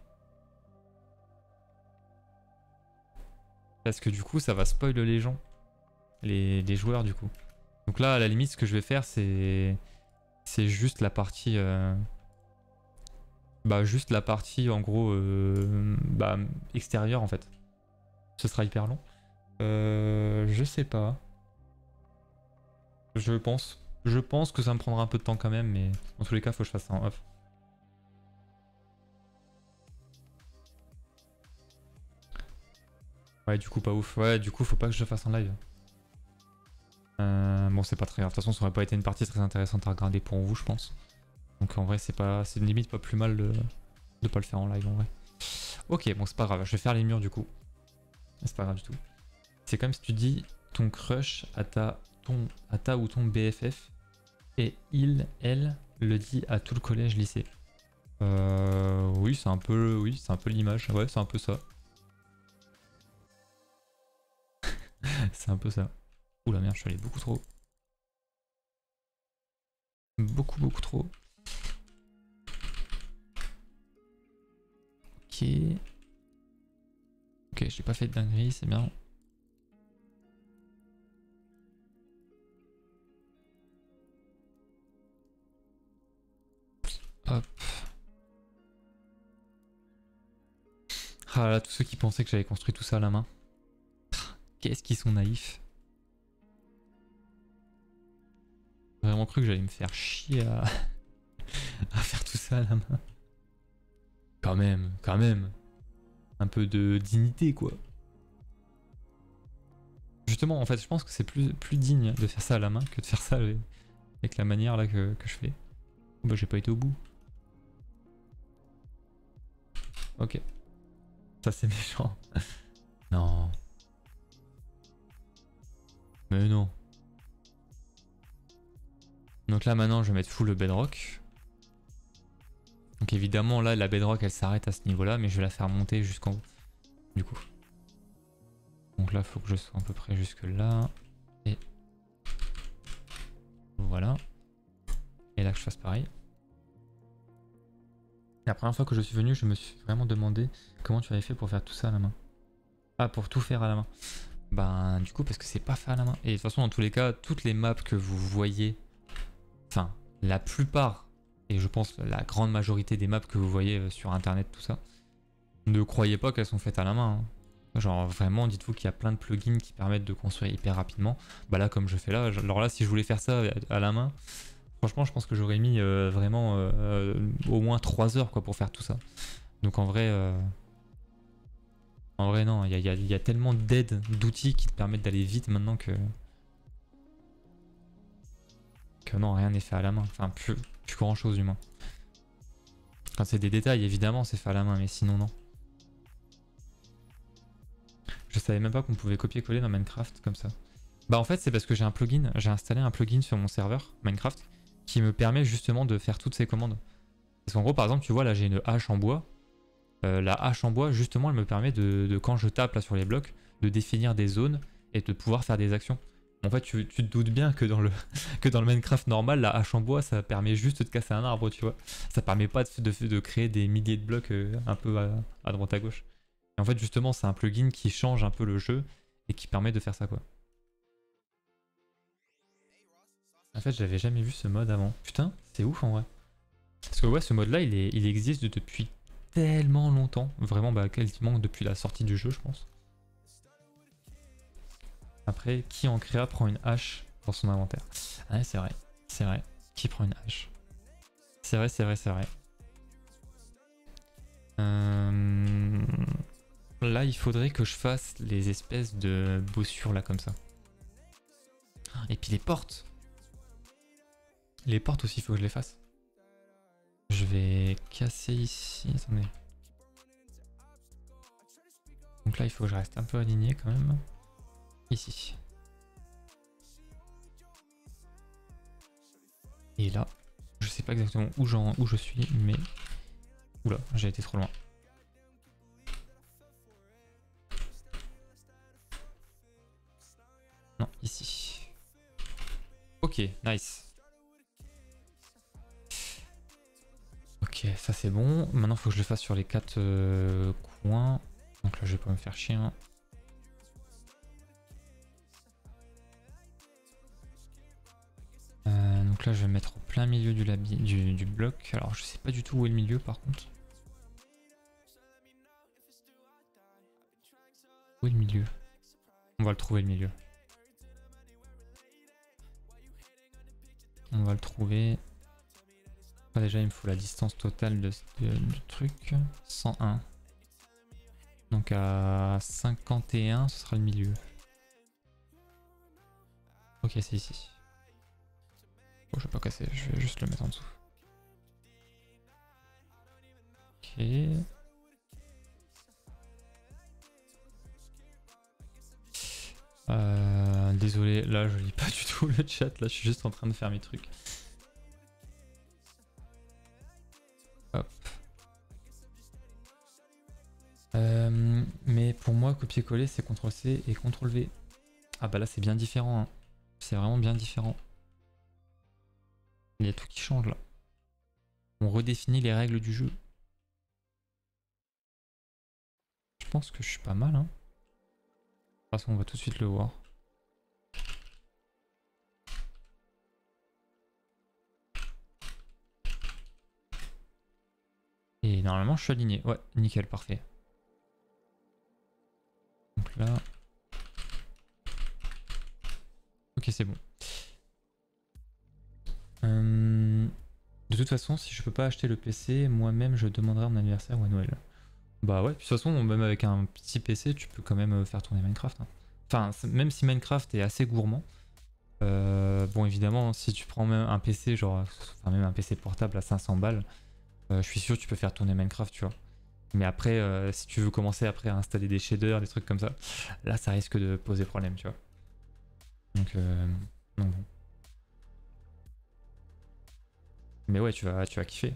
Parce que du coup, ça va spoil les gens. Les joueurs, du coup. Donc là, à la limite, ce que je vais faire, c'est juste la partie... juste la partie, en gros, extérieure, en fait. Ce sera hyper long. Je sais pas. Je pense que ça me prendra un peu de temps quand même, mais dans tous les cas, faut que je fasse ça en off. Ouais, du coup, pas ouf. Ouais, du coup, faut pas que je le fasse en live. Bon, c'est pas très grave. De toute façon, ça aurait pas été une partie très intéressante à regarder pour vous, je pense. Donc en vrai, c'est une limite pas plus mal de pas le faire en live, en vrai. Ok, bon, c'est pas grave. Je vais faire les murs, du coup. C'est pas grave du tout. C'est comme si tu dis ton crush à ta ou ton BFF et elle le dit à tout le collège lycée. Oui, c'est un peu l'image. Ouais, c'est un peu ça. C'est un peu ça. Ouh la merde, je suis allé beaucoup trop haut. Beaucoup trop. Ok. Ok, j'ai pas fait de dinguerie, c'est bien. Hop. Ah là, tous ceux qui pensaient que j'avais construit tout ça à la main. Qu'est-ce qu'ils sont naïfs. J'ai vraiment cru que j'allais me faire chier à... à faire tout ça à la main. Quand même, quand même. Un peu de dignité, quoi. Justement, en fait, je pense que c'est plus digne de faire ça à la main que de faire ça avec la manière là que je fais. Bah, j'ai pas été au bout. Ok. Ça, c'est méchant. Non. Mais non. Donc là, maintenant, je vais mettre full le bedrock. Donc évidemment, là, la bedrock, elle s'arrête à ce niveau-là, mais je vais la faire monter jusqu'en haut. Du coup. Donc là, il faut que je sois à peu près jusque là. Et voilà. Et là, que je fasse pareil. La première fois que je suis venu, je me suis vraiment demandé comment tu avais fait pour faire tout ça à la main. Ah, pour tout faire à la main. Ben, du coup, parce que c'est pas fait à la main. Et de toute façon, dans tous les cas, toutes les maps que vous voyez, enfin, la plupart, et je pense la grande majorité des maps que vous voyez sur internet, tout ça, ne croyez pas qu'elles sont faites à la main. Hein. Genre, vraiment, dites-vous qu'il y a plein de plugins qui permettent de construire hyper rapidement. Bah là, comme je fais là, alors là, si je voulais faire ça à la main, franchement, je pense que j'aurais mis vraiment au moins 3 heures quoi, pour faire tout ça. Donc en vrai non, il y a tellement d'aides, d'outils qui te permettent d'aller vite maintenant que non, rien n'est fait à la main. Enfin, plus grand chose du moins. Quand c'est des détails, évidemment, c'est fait à la main, mais sinon, non. Je savais même pas qu'on pouvait copier-coller dans Minecraft comme ça. Bah en fait, c'est parce que j'ai installé un plugin sur mon serveur Minecraft qui me permet justement de faire toutes ces commandes. Parce qu'en gros, par exemple, tu vois, là, j'ai une hache en bois. La hache en bois, justement, elle me permet de quand je tape là sur les blocs, de définir des zones et de pouvoir faire des actions. En fait, tu te doutes bien que dans le Minecraft normal, la hache en bois, ça permet juste de casser un arbre, tu vois. Ça permet pas de créer des milliers de blocs un peu à droite à gauche. Et en fait, justement, c'est un plugin qui change un peu le jeu et qui permet de faire ça, quoi. En fait, j'avais jamais vu ce mode avant. Putain, c'est ouf en vrai. Parce que ouais, ce mode-là, il existe depuis tellement longtemps. Vraiment, bah, quasiment depuis la sortie du jeu, je pense. Après, qui en créa prend une hache dans son inventaire? Ah ouais, c'est vrai. C'est vrai. Qui prend une hache? C'est vrai, c'est vrai, c'est vrai. Là, il faudrait que je fasse les espèces de bossures là, comme ça. Et puis les portes. Les portes aussi, il faut que je les fasse. Je vais casser ici. Attendez. Donc là, il faut que je reste un peu aligné quand même. Ici. Et là, je sais pas exactement où je suis, mais... Oula, j'ai été trop loin. Non, ici. Ok, nice. Ok, ça c'est bon. Maintenant, il faut que je le fasse sur les 4 coins. Donc là, je vais pas me faire chier. Hein. Donc là, je vais me mettre au plein milieu du bloc. Alors, je sais pas du tout où est le milieu, par contre. Où est le milieu? On va le trouver, le milieu. On va le trouver. Déjà, il me faut la distance totale du truc. 101. Donc à 51, ce sera le milieu. Ok, c'est ici. Bon, je vais pas casser, je vais juste le mettre en dessous. Ok. Désolé, là je lis pas du tout le chat, là je suis juste en train de faire mes trucs. Hop. Mais pour moi, copier-coller, c'est CTRL-C et CTRL-V. Ah bah là c'est bien différent, hein. C'est vraiment bien différent. Il y a tout qui change là. On redéfinit les règles du jeu. Je pense que je suis pas mal, hein. De toute façon on va tout de suite le voir. Et normalement je suis aligné. Ouais, nickel, parfait. Donc là... Ok, c'est bon. De toute façon, si je peux pas acheter le PC, moi-même je demanderai à mon anniversaire ou à Noël. Bah ouais, de toute façon, même avec un petit PC, tu peux quand même faire tourner Minecraft, hein. Enfin, même si Minecraft est assez gourmand, bon évidemment, si tu prends même un PC, genre, enfin même un PC portable à 500 balles, je suis sûr que tu peux faire tourner Minecraft, tu vois. Mais après, si tu veux commencer après à installer des shaders, des trucs comme ça, là ça risque de poser problème, tu vois. Donc bon. Mais ouais, tu vas kiffer.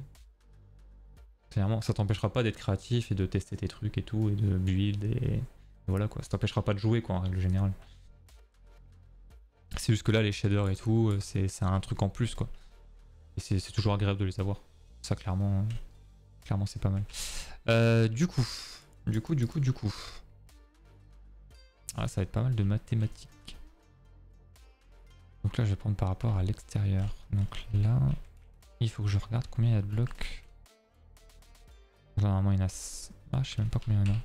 Clairement, ça t'empêchera pas d'être créatif et de tester tes trucs et tout, et de build et voilà quoi. Ça t'empêchera pas de jouer quoi en règle générale. C'est juste que là, les shaders et tout, c'est un truc en plus quoi. Et c'est toujours agréable de les avoir. Ça clairement c'est pas mal. Du coup. Ah, ça va être pas mal de mathématiques. Donc là, je vais prendre par rapport à l'extérieur. Donc là, il faut que je regarde combien il y a de blocs. Normalement, il y en a... Ah, je sais même pas combien il y en a.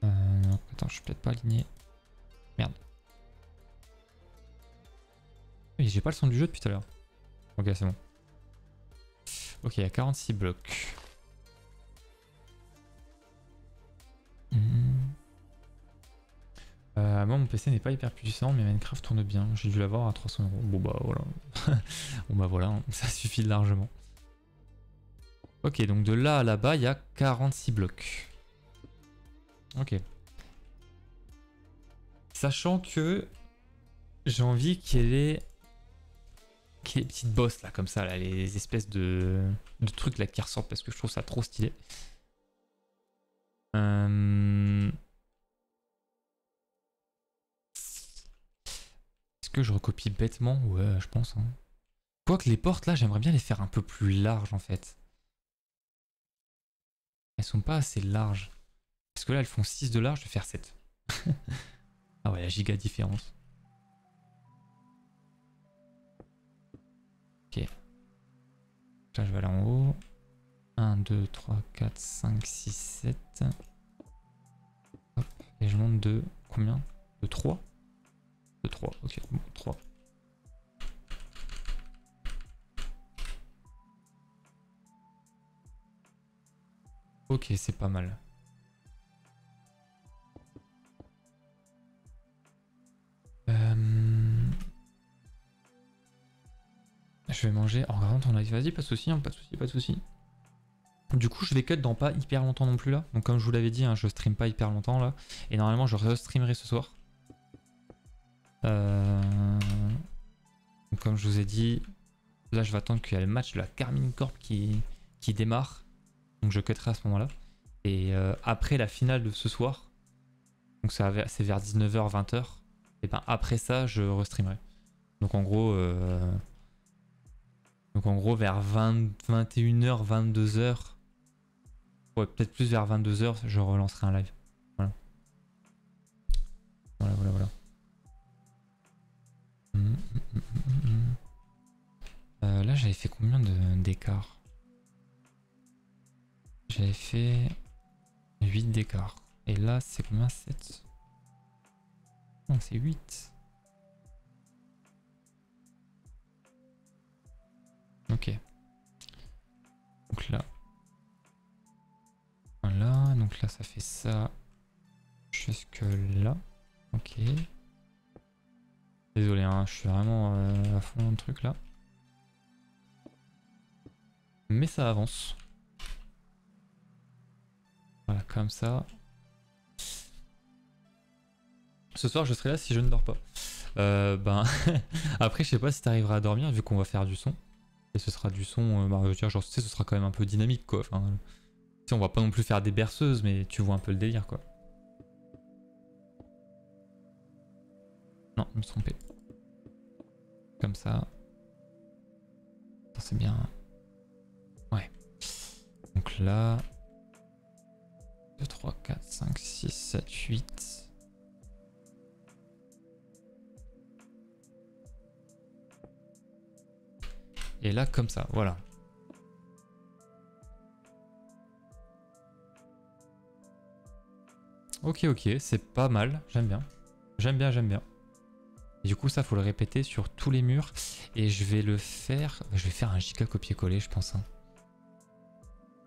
Non, attends, je suis peut-être pas aligné. Merde. Oui, j'ai pas le son du jeu depuis tout à l'heure. Ok, c'est bon. Ok, il y a 46 blocs. Moi, mon PC n'est pas hyper puissant, mais Minecraft tourne bien. J'ai dû l'avoir à 300 €. Bon, bah voilà. Bon, bah voilà, hein. Ça suffit largement. Ok, donc de là à là-bas, il y a 46 blocs. Ok. Sachant que j'ai envie qu'il y ait les petites bosses là, comme ça, là, les espèces de trucs là qui ressortent parce que je trouve ça trop stylé. Est-ce que je recopie bêtement? Ouais, je pense, hein. Quoique les portes là, j'aimerais bien les faire un peu plus larges en fait. Elles sont pas assez larges. Parce que là, elles font 6 de large, je vais faire 7. Ah ouais, la giga différence. Ok. Là, je vais aller en haut. 1, 2, 3, 4, 5, 6, 7. Hop. Et je monte de combien? De 3? De 3, ok. Bon, 3. Ok, c'est pas mal. Je vais manger en regardant ton live. Vas-y, pas de soucis, hein, pas de soucis, pas de soucis. Du coup, je vais cut dans pas hyper longtemps non plus là. Donc, comme je vous l'avais dit, hein, je stream pas hyper longtemps là. Et normalement, je re-streamerai ce soir. Donc, comme je vous ai dit, là, je vais attendre qu'il y ait le match de la Carmine Corp qui démarre. Donc, je cutterai à ce moment-là. Et après la finale de ce soir, donc c'est vers 19h, 20h, et ben après ça, je restreamerai. Donc en gros vers 21h, 22h, ouais, peut-être plus vers 22h, je relancerai un live. Voilà. Voilà. Là, j'avais fait combien d'écart? J'avais fait 8 d'écart. Et là, c'est combien? 7? Non, c'est 8. Ok. Donc là. Voilà. Donc là, ça fait ça. Jusque là. Ok. Désolé, hein, je suis vraiment à fond dans le truc là. Mais ça avance. Voilà, comme ça. Ce soir, je serai là si je ne dors pas. Ben, après, je sais pas si tu arriveras à dormir vu qu'on va faire du son. Et ce sera du son, bah, je veux dire, genre, tu sais, ce sera quand même un peu dynamique, quoi. Enfin, tu sais, on va pas non plus faire des berceuses, mais tu vois un peu le délire, quoi. Non, je me suis trompé. Comme ça. C'est bien. Ouais. Donc là... 2, 3, 4, 5, 6, 7, 8... Et là, comme ça, voilà. Ok, ok, c'est pas mal, j'aime bien. J'aime bien, j'aime bien. Et du coup, ça, faut le répéter sur tous les murs. Et je vais le faire... Je vais faire un giga copier-coller, je pense. Hein.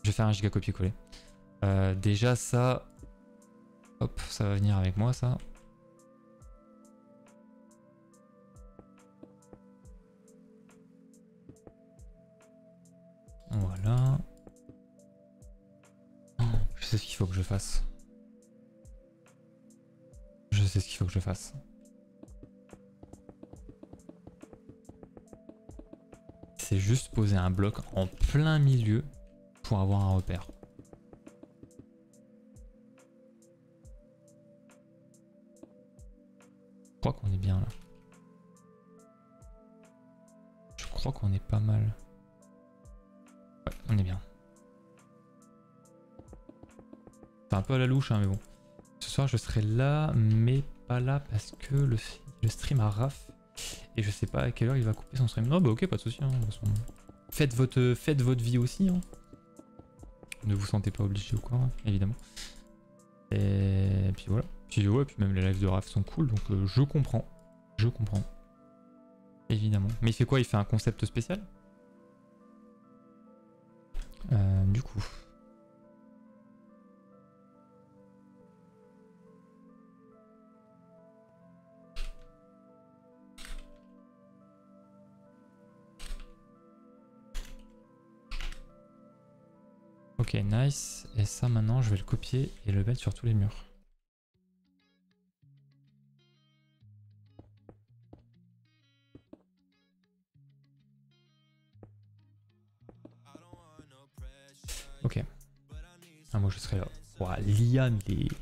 Je vais faire un giga copier-coller. Déjà, ça... Hop, ça va venir avec moi, ça. Voilà. Oh, je sais ce qu'il faut que je fasse. Je sais ce qu'il faut que je fasse. C'est juste poser un bloc en plein milieu pour avoir un repère. Je crois qu'on est bien là. Je crois qu'on est pas mal. Ouais, on est bien. C'est un peu à la louche, hein, mais bon. Ce soir, je serai là, mais pas là parce que le stream a raf. Et je sais pas à quelle heure il va couper son stream. Non, bah ok, pas de soucis. Hein, de toute façon. Faites votre vie aussi. Hein. Ne vous sentez pas obligé ou quoi, hein, évidemment. Et puis voilà. Puis ouais, puis même les lives de raf sont cool, donc je comprends. Je comprends. Évidemment. Mais il fait quoi? Il fait un concept spécial? Du coup. Ok, nice. Et ça, maintenant, je vais le copier et le mettre sur tous les murs. Ok. Ah, moi, je serai là. Ouah, Liam, il est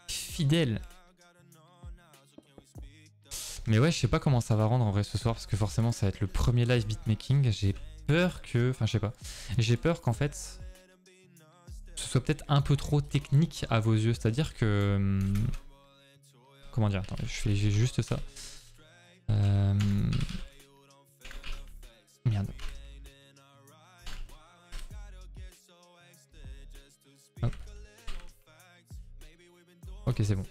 fidèle. Mais ouais, je sais pas comment ça va rendre en vrai ce soir, parce que forcément, ça va être le premier live beatmaking. J'ai peur que... Enfin, je sais pas. J'ai peur qu'en fait... ce soit peut-être un peu trop technique à vos yeux. C'est-à-dire que... Comment dire? Attends, j'ai juste ça. Merde. Hop. Ok, c'est bon.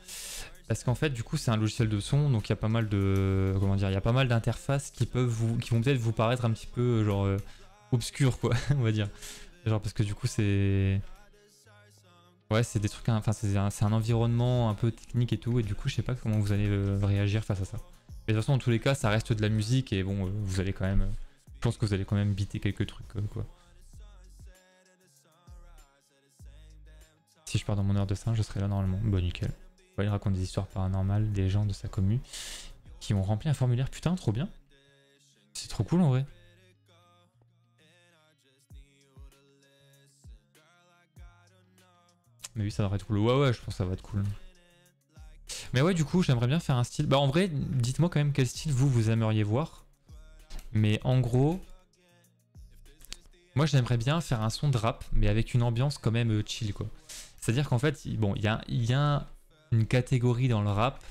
Parce qu'en fait, du coup, c'est un logiciel de son, donc il y a pas mal de... Comment dire? Il y a pas mal d'interfaces qui vont peut-être vous paraître un petit peu, genre... obscures, quoi, on va dire. Genre, parce que du coup, c'est... Ouais, c'est des trucs... Enfin, c'est un environnement un peu technique et tout, et du coup, je sais pas comment vous allez réagir face à ça. Mais de toute façon, dans tous les cas, ça reste de la musique, et bon, vous allez quand même... je pense que vous allez quand même biter quelques trucs, quoi. Si je pars dans mon heure de singe, je serai là normalement. Bon, nickel. Ouais, il raconte des histoires paranormales des gens de sa commu qui ont rempli un formulaire. Putain, trop bien. C'est trop cool en vrai. Mais oui, ça devrait être cool. Ouais, ouais, je pense que ça va être cool. Mais ouais, du coup, j'aimerais bien faire un style. Bah, en vrai, dites-moi quand même quel style vous aimeriez voir. Mais en gros, moi, j'aimerais bien faire un son de rap, mais avec une ambiance quand même chill, quoi. C'est-à-dire qu'en fait, bon, il y a une catégorie dans le rap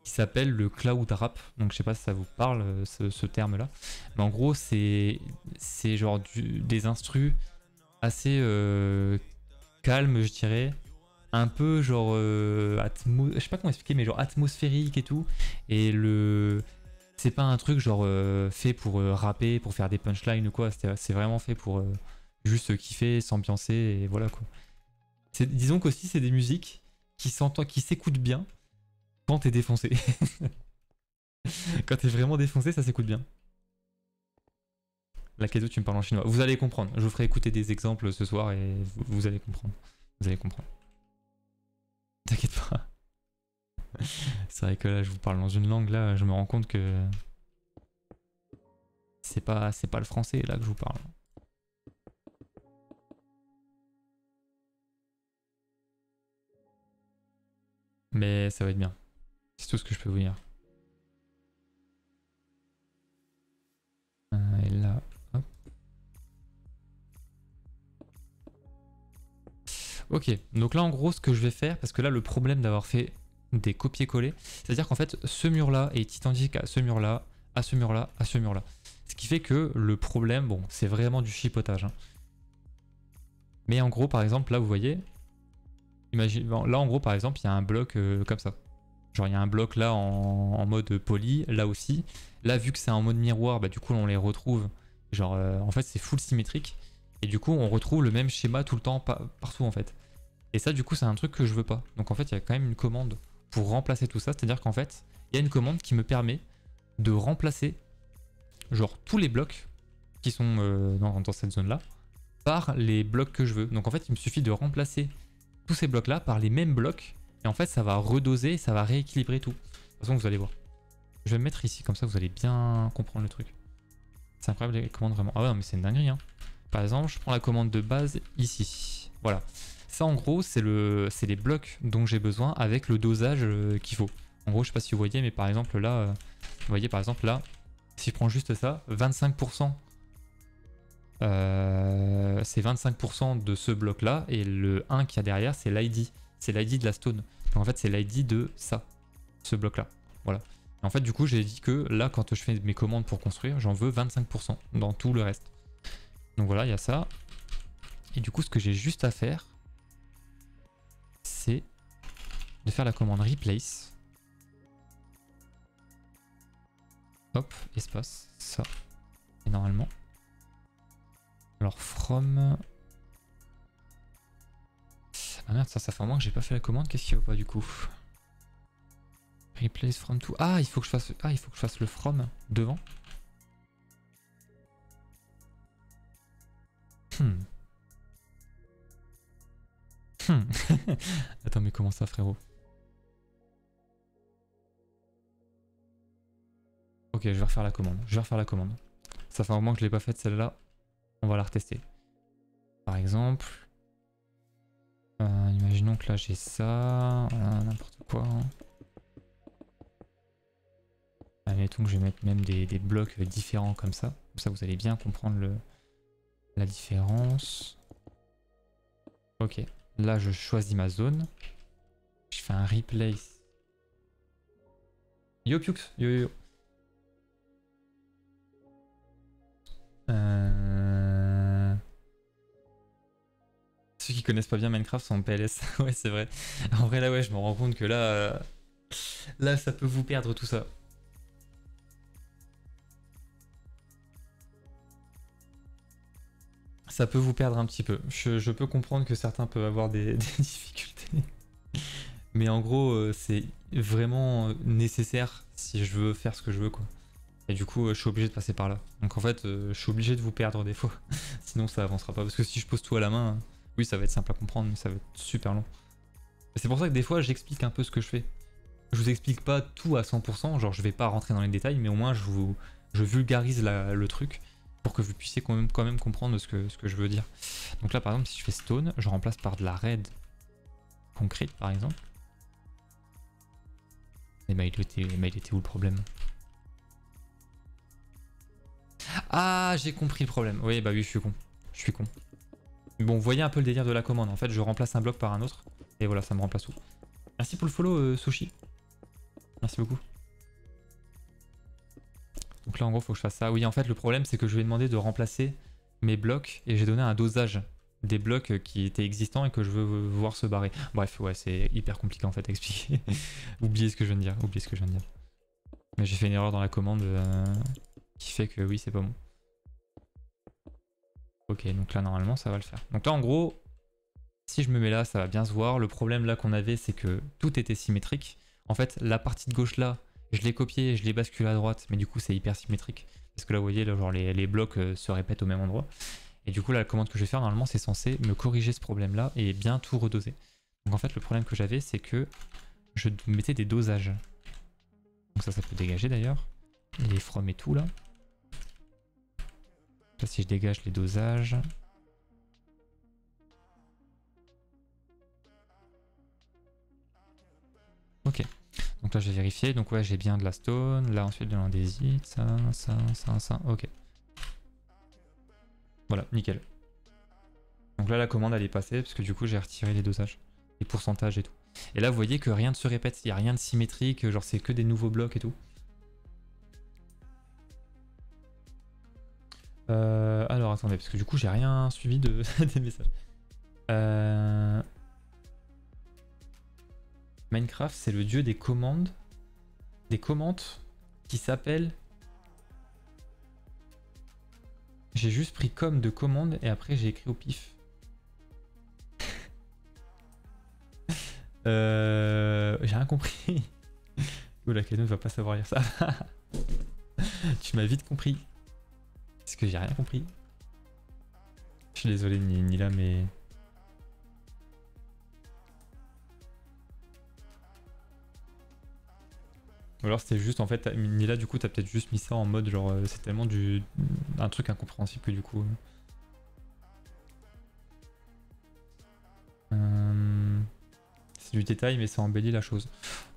qui s'appelle le cloud rap. Donc, je sais pas si ça vous parle, ce terme-là. Mais en gros, c'est genre des instrus assez calmes, je dirais. Un peu genre je sais pas comment expliquer, mais genre atmosphérique et tout. Et c'est pas un truc genre fait pour rapper, pour faire des punchlines ou quoi. C'est vraiment fait pour juste kiffer, s'ambiancer et voilà quoi. Disons qu'aussi c'est des musiques qui s'écoutent bien quand t'es défoncé. Quand t'es vraiment défoncé, ça s'écoute bien. La Keto, tu me parles en chinois. Vous allez comprendre. Je vous ferai écouter des exemples ce soir et vous allez comprendre. Vous allez comprendre. T'inquiète pas. C'est vrai que là, je vous parle dans une langue, là, je me rends compte que C'est pas le français là que je vous parle. Mais ça va être bien. C'est tout ce que je peux vous dire. Et là, hop. Ok, donc là en gros ce que je vais faire, parce que là le problème d'avoir fait des copier-coller, c'est-à-dire qu'en fait ce mur-là est identique à ce mur-là, à ce mur-là, à ce mur-là. Ce qui fait que le problème, bon, c'est vraiment du chipotage. Hein. Mais en gros, par exemple, là vous voyez, imagine, bon, là en gros par exemple, il y a un bloc comme ça. Genre il y a un bloc là en mode poly, là aussi. Là vu que c'est en mode miroir, bah du coup on les retrouve. Genre en fait c'est full symétrique. Et du coup on retrouve le même schéma tout le temps partout en fait. Et ça du coup c'est un truc que je veux pas. Donc en fait il y a quand même une commande pour remplacer tout ça. C'est-à-dire qu'en fait il y a une commande qui me permet de remplacer genre tous les blocs qui sont dans cette zone là par les blocs que je veux. Donc en fait il me suffit de remplacer tous ces blocs là par les mêmes blocs. Et en fait ça va redoser, ça va rééquilibrer tout. De toute façon vous allez voir. Je vais me mettre ici, comme ça vous allez bien comprendre le truc. C'est incroyable les commandes vraiment. Ah ouais non mais c'est une dinguerie hein. Par exemple je prends la commande de base ici. Voilà. Ça en gros c'est les blocs dont j'ai besoin avec le dosage qu'il faut. En gros je sais pas si vous voyez mais par exemple là, vous voyez par exemple là, si je prends juste ça, 25%. C'est 25% de ce bloc là et le 1 qu'il y a derrière c'est l'ID. C'est l'ID de la stone. Donc en fait c'est l'ID de ça, ce bloc là. Voilà. Et en fait du coup j'ai dit que là quand je fais mes commandes pour construire j'en veux 25% dans tout le reste. Donc voilà il y a ça. Et du coup ce que j'ai juste à faire c'est de faire la commande replace. Hop, espace, ça. Et normalement. Alors from... Ah merde ça fait un moment que j'ai pas fait la commande, qu'est-ce qu'il va pas du coup? Replace from to... Ah il faut que je fasse le from devant. Attends mais comment ça frérot? Ok je vais refaire la commande, Ça fait un moment que je l'ai pas faite celle-là. On va la retester. Par exemple... imaginons que là j'ai ça... n'importe quoi. Admettons que je vais mettre même des blocs différents comme ça. Comme ça vous allez bien comprendre la différence. Ok. Là je choisis ma zone. Je fais un replace. Yo Piux, yo yo yo. Ceux qui connaissent pas bien Minecraft sont en PLS. Ouais c'est vrai. En vrai là ouais je me rends compte que là... Là ça peut vous perdre tout ça. Ça peut vous perdre un petit peu. Je peux comprendre que certains peuvent avoir des difficultés. Mais en gros, c'est vraiment nécessaire si je veux faire ce que je veux, quoi. Et du coup, je suis obligé de passer par là. Donc en fait, je suis obligé de vous perdre des fois. Sinon, ça avancera pas. Parce que si je pose tout à la main, oui, ça va être simple à comprendre, mais ça va être super long. C'est pour ça que des fois, j'explique un peu ce que je fais. Je vous explique pas tout à 100%, genre je vais pas rentrer dans les détails, mais au moins je vulgarise le truc pour que vous puissiez quand même comprendre ce que je veux dire. Donc là par exemple si je fais stone, je remplace par de la red concrete par exemple. Et bah il était où le problème? Ah j'ai compris le problème, oui bah oui je suis con. Bon vous voyez un peu le délire de la commande, en fait je remplace un bloc par un autre, et voilà ça me remplace tout. Merci pour le follow Sushi. Merci beaucoup. Donc là en gros faut que je fasse ça. Oui en fait le problème c'est que je lui ai demandé de remplacer mes blocs et j'ai donné un dosage des blocs qui étaient existants et que je veux voir se barrer. Bref ouais c'est hyper compliqué en fait à expliquer. Oubliez ce que je viens de dire, Mais j'ai fait une erreur dans la commande qui fait que oui c'est pas bon. Ok donc là normalement ça va le faire. Donc là en gros si je me mets là ça va bien se voir. Le problème là qu'on avait c'est que tout était symétrique. En fait la partie de gauche là je l'ai copié, je l'ai basculé à droite, mais du coup c'est hyper symétrique. Parce que là vous voyez, là, genre, les blocs se répètent au même endroit. Et du coup là la commande que je vais faire normalement c'est censé me corriger ce problème là et bien tout redoser. Donc en fait le problème que j'avais c'est que je mettais des dosages. Donc ça peut dégager d'ailleurs. Les from et tout là. Là, si je dégage les dosages. Ok. Donc là, j'ai vérifié. Donc ouais, j'ai bien de la stone. Là, ensuite de l'andésite. Ça. Ok. Voilà, nickel. Donc là, la commande, elle est passée parce que du coup, j'ai retiré les dosages. Les pourcentages et tout. Et là, vous voyez que rien ne se répète. Il n'y a rien de symétrique. Genre, c'est que des nouveaux blocs et tout. Alors, attendez. Parce que du coup, j'ai rien suivi de des messages. Minecraft, c'est le dieu des commandes. Des commandes qui s'appelle... J'ai juste pris comme de commande et après j'ai écrit au pif. J'ai rien compris. Oh, la Canon va pas savoir lire ça. Tu m'as vite compris. Parce que j'ai rien compris. Je suis désolé Nila mais... Ou alors c'était juste en fait, Nila du coup t'as peut-être juste mis ça en mode genre c'est tellement un truc incompréhensible que du coup... C'est du détail mais ça embellit la chose.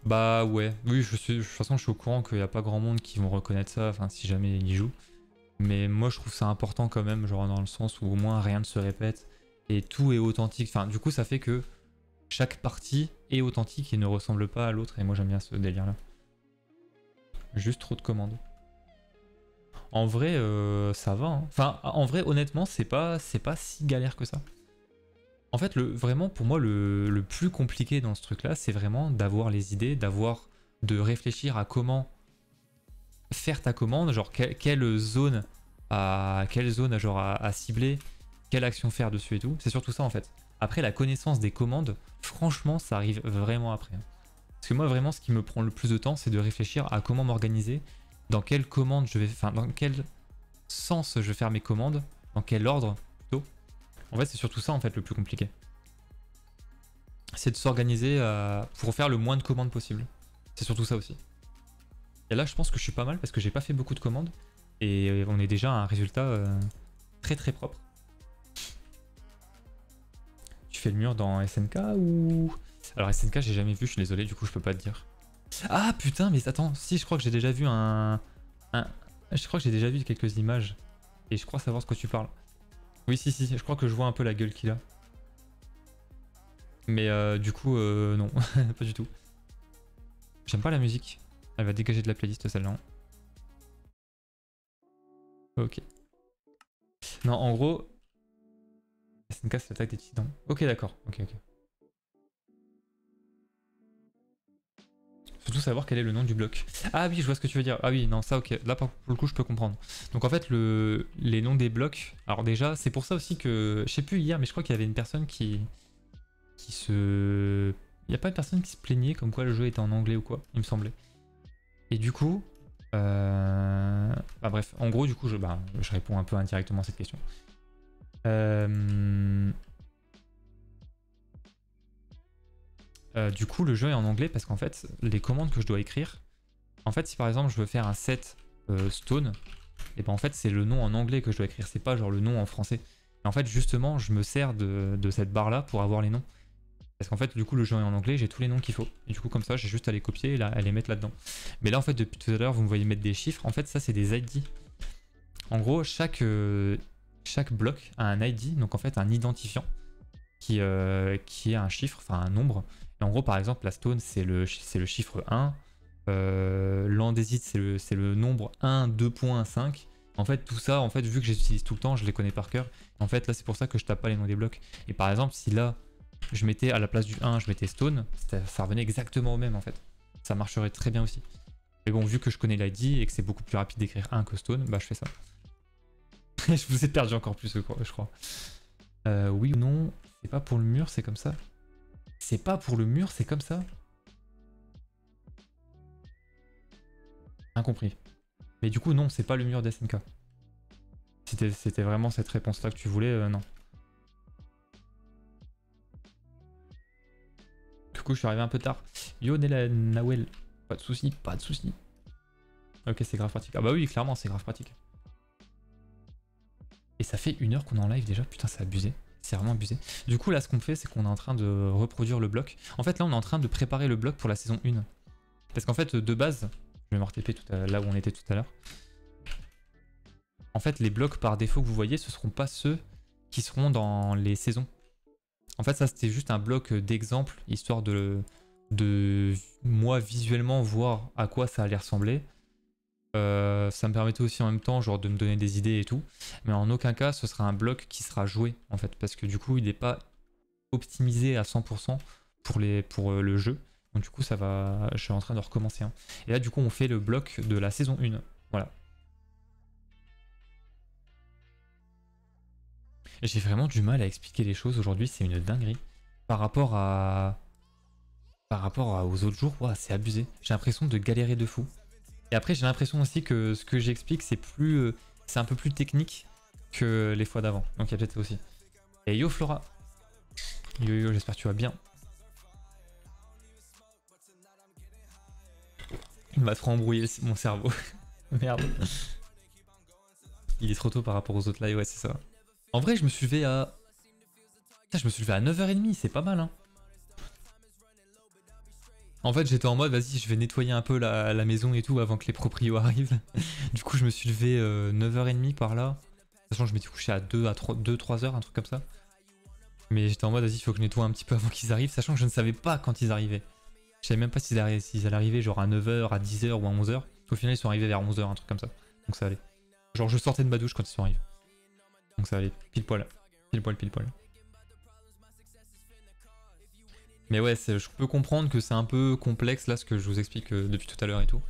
Bah ouais, oui de toute façon je suis au courant qu'il n'y a pas grand monde qui vont reconnaître ça, enfin si jamais ils y jouent. Mais moi je trouve ça important quand même, genre dans le sens où au moins rien ne se répète et tout est authentique. Enfin du coup ça fait que chaque partie est authentique et ne ressemble pas à l'autre et moi j'aime bien ce délire là. Juste trop de commandes. En vrai ça va hein. Enfin en vrai honnêtement c'est pas si galère que ça. En fait vraiment pour moi le plus compliqué dans ce truc là c'est vraiment d'avoir les idées, de réfléchir à comment faire ta commande, genre quelle zone à cibler, quelle action faire dessus et tout. C'est surtout ça en fait. Après la connaissance des commandes, franchement ça arrive vraiment après. Parce que moi vraiment ce qui me prend le plus de temps c'est de réfléchir à comment m'organiser, dans quelle commande je vais, enfin dans quel sens je vais faire mes commandes, dans quel ordre plutôt. En fait c'est surtout ça en fait le plus compliqué. C'est de s'organiser pour faire le moins de commandes possible. C'est surtout ça aussi. Et là je pense que je suis pas mal parce que j'ai pas fait beaucoup de commandes et on est déjà à un résultat très très propre. Tu fais le mur dans SNK ou... Alors SNK j'ai jamais vu, je suis désolé du coup je peux pas te dire. Ah putain mais attends, si je crois que j'ai déjà vu je crois que j'ai déjà vu quelques images et je crois savoir ce que tu parles. Oui si je crois que je vois un peu la gueule qu'il a. Mais du coup non, pas du tout. J'aime pas la musique. Elle va dégager de la playlist celle-là. Ok. Non, en gros... SNK c'est l'attaque des titans. Ok, d'accord. Ok. Surtout savoir quel est le nom du bloc. Ah oui, je vois ce que tu veux dire. Ah oui, non, ça ok. Là, pour le coup, je peux comprendre. Donc en fait, les noms des blocs... Alors déjà, c'est pour ça aussi que... Je sais plus hier, mais je crois qu'il y avait une personne qui se... Il n'y a pas une personne qui se plaignait comme quoi le jeu était en anglais ou quoi, il me semblait. Et du coup... Bah bref, en gros, du coup, je réponds un peu indirectement à cette question. Du coup, le jeu est en anglais parce qu'en fait, les commandes que je dois écrire, en fait, si par exemple je veux faire un set stone, et ben en fait, c'est le nom en anglais que je dois écrire, c'est pas genre le nom en français. Et en fait, justement, je me sers de cette barre là pour avoir les noms. Parce qu'en fait, du coup, le jeu est en anglais, j'ai tous les noms qu'il faut. Et du coup, comme ça, j'ai juste à les copier et à les mettre là-dedans. Mais là, en fait, depuis tout à l'heure, vous me voyez mettre des chiffres. En fait, ça, c'est des ID. En gros, chaque bloc a un ID, donc en fait, un identifiant qui est un chiffre, enfin un nombre. Et en gros, par exemple, la stone, c'est le chiffre 1. L'andésite, c'est le nombre 1, 2.5. En fait, tout ça, en fait, vu que je les utilise tout le temps, je les connais par cœur. En fait, là, c'est pour ça que je tape pas les noms des blocs. Et par exemple, si là, je mettais à la place du 1, je mettais stone, ça revenait exactement au même, en fait. Ça marcherait très bien aussi. Mais bon, vu que je connais l'ID et que c'est beaucoup plus rapide d'écrire 1 que stone, bah je fais ça. Je vous ai perdu encore plus, je crois. Oui ou non, c'est pas pour le mur, c'est comme ça. C'est pas pour le mur, c'est comme ça. Incompris. Mais du coup, non, c'est pas le mur d'SNK. C'était vraiment cette réponse-là que tu voulais, non. Du coup, je suis arrivé un peu tard. Yo, Nawel. Pas de soucis, pas de soucis. Ok, c'est grave pratique. Ah bah oui, clairement, c'est grave pratique. ça fait 1 heure qu'on est en live déjà, putain c'est abusé. C'est vraiment abusé. Du coup là ce qu'on fait c'est qu'on est en train de reproduire le bloc. En fait là on est en train de préparer le bloc pour la saison 1. Parce qu'en fait de base, je vais me RTP là où on était tout à l'heure. En fait les blocs par défaut que vous voyez ce seront pas ceux qui seront dans les saisons. En fait ça c'était juste un bloc d'exemple histoire de moi visuellement voir à quoi ça allait ressembler. Ça me permettait aussi en même temps genre de me donner des idées et tout, mais en aucun cas ce sera un bloc qui sera joué en fait, parce que du coup il n'est pas optimisé à 100% pour le jeu, donc du coup ça va, je suis en train de recommencer hein. Et là du coup on fait le bloc de la saison 1, voilà. J'ai vraiment du mal à expliquer les choses aujourd'hui, c'est une dinguerie par rapport aux autres jours. Wow, c'est abusé, j'ai l'impression de galérer de fou. Et après j'ai l'impression aussi que ce que j'explique c'est un peu plus technique que les fois d'avant. Donc il y a peut-être aussi. Et yo Flora. Yo j'espère que tu vas bien. Il m'a trop embrouillé mon cerveau. Merde. Il est trop tôt par rapport aux autres lives, ouais c'est ça. En vrai je me suis levé à... Putain, je me suis levé à 9h30, c'est pas mal hein. En fait j'étais en mode vas-y je vais nettoyer un peu la maison et tout avant que les proprios arrivent. Du coup je me suis levé 9h30 par là. De toute façon je m'étais couché à 2-3h, un truc comme ça. Mais j'étais en mode vas-y il faut que je nettoie un petit peu avant qu'ils arrivent, sachant que je ne savais pas quand ils arrivaient. Je savais même pas s'ils allaient arriver genre à 9h, à 10h ou à 11h. Au final ils sont arrivés vers 11h, un truc comme ça. Donc ça allait. Genre je sortais de ma douche quand ils sont arrivés. Donc ça allait pile poil. Pile poil, pile poil. Mais ouais, je peux comprendre que c'est un peu complexe là ce que je vous explique depuis tout à l'heure et tout.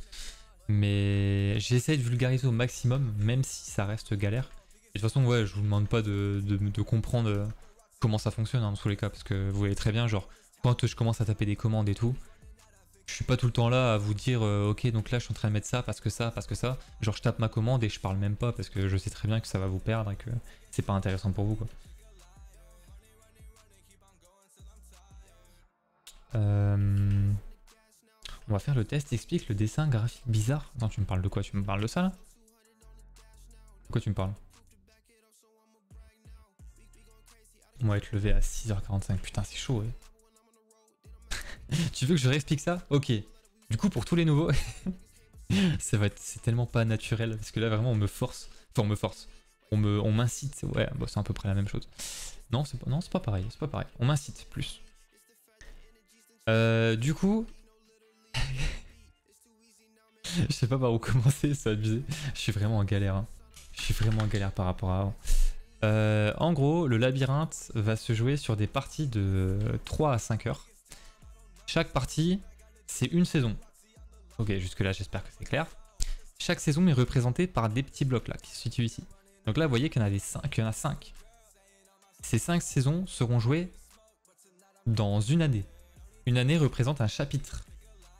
Mais j'essaie de vulgariser au maximum, même si ça reste galère. Et de toute façon, ouais, je vous demande pas de comprendre comment ça fonctionne hein, dans tous les cas, parce que vous voyez très bien, genre, quand je commence à taper des commandes et tout, je suis pas tout le temps là à vous dire ok, donc là je suis en train de mettre ça, parce que ça, parce que ça. Genre, je tape ma commande et je parle même pas, parce que je sais très bien que ça va vous perdre et que c'est pas intéressant pour vous, quoi. On va faire le test, explique le dessin graphique bizarre. Attends, tu me parles de quoi? Tu me parles de ça là? De quoi tu me parles? On va être levé à 6h45, putain c'est chaud ouais. Tu veux que je réexplique ça? Ok. Du coup pour tous les nouveaux, c'est tellement pas naturel, parce que là vraiment on me force. Enfin on me force. On m'incite, ouais bah, c'est à peu près la même chose. Non c'est pas pareil, c'est pas pareil. On m'incite plus. Du coup... Je sais pas par où commencer, c'est abusé. Je suis vraiment en galère. Hein. Je suis vraiment en galère par rapport à avant. En gros, le labyrinthe va se jouer sur des parties de 3 à 5 heures. Chaque partie, c'est une saison. Ok, jusque là j'espère que c'est clair. Chaque saison est représentée par des petits blocs là, qui se situent ici. Donc là vous voyez qu'il y en a 5. Ces 5 saisons seront jouées dans une année. Une année représente un chapitre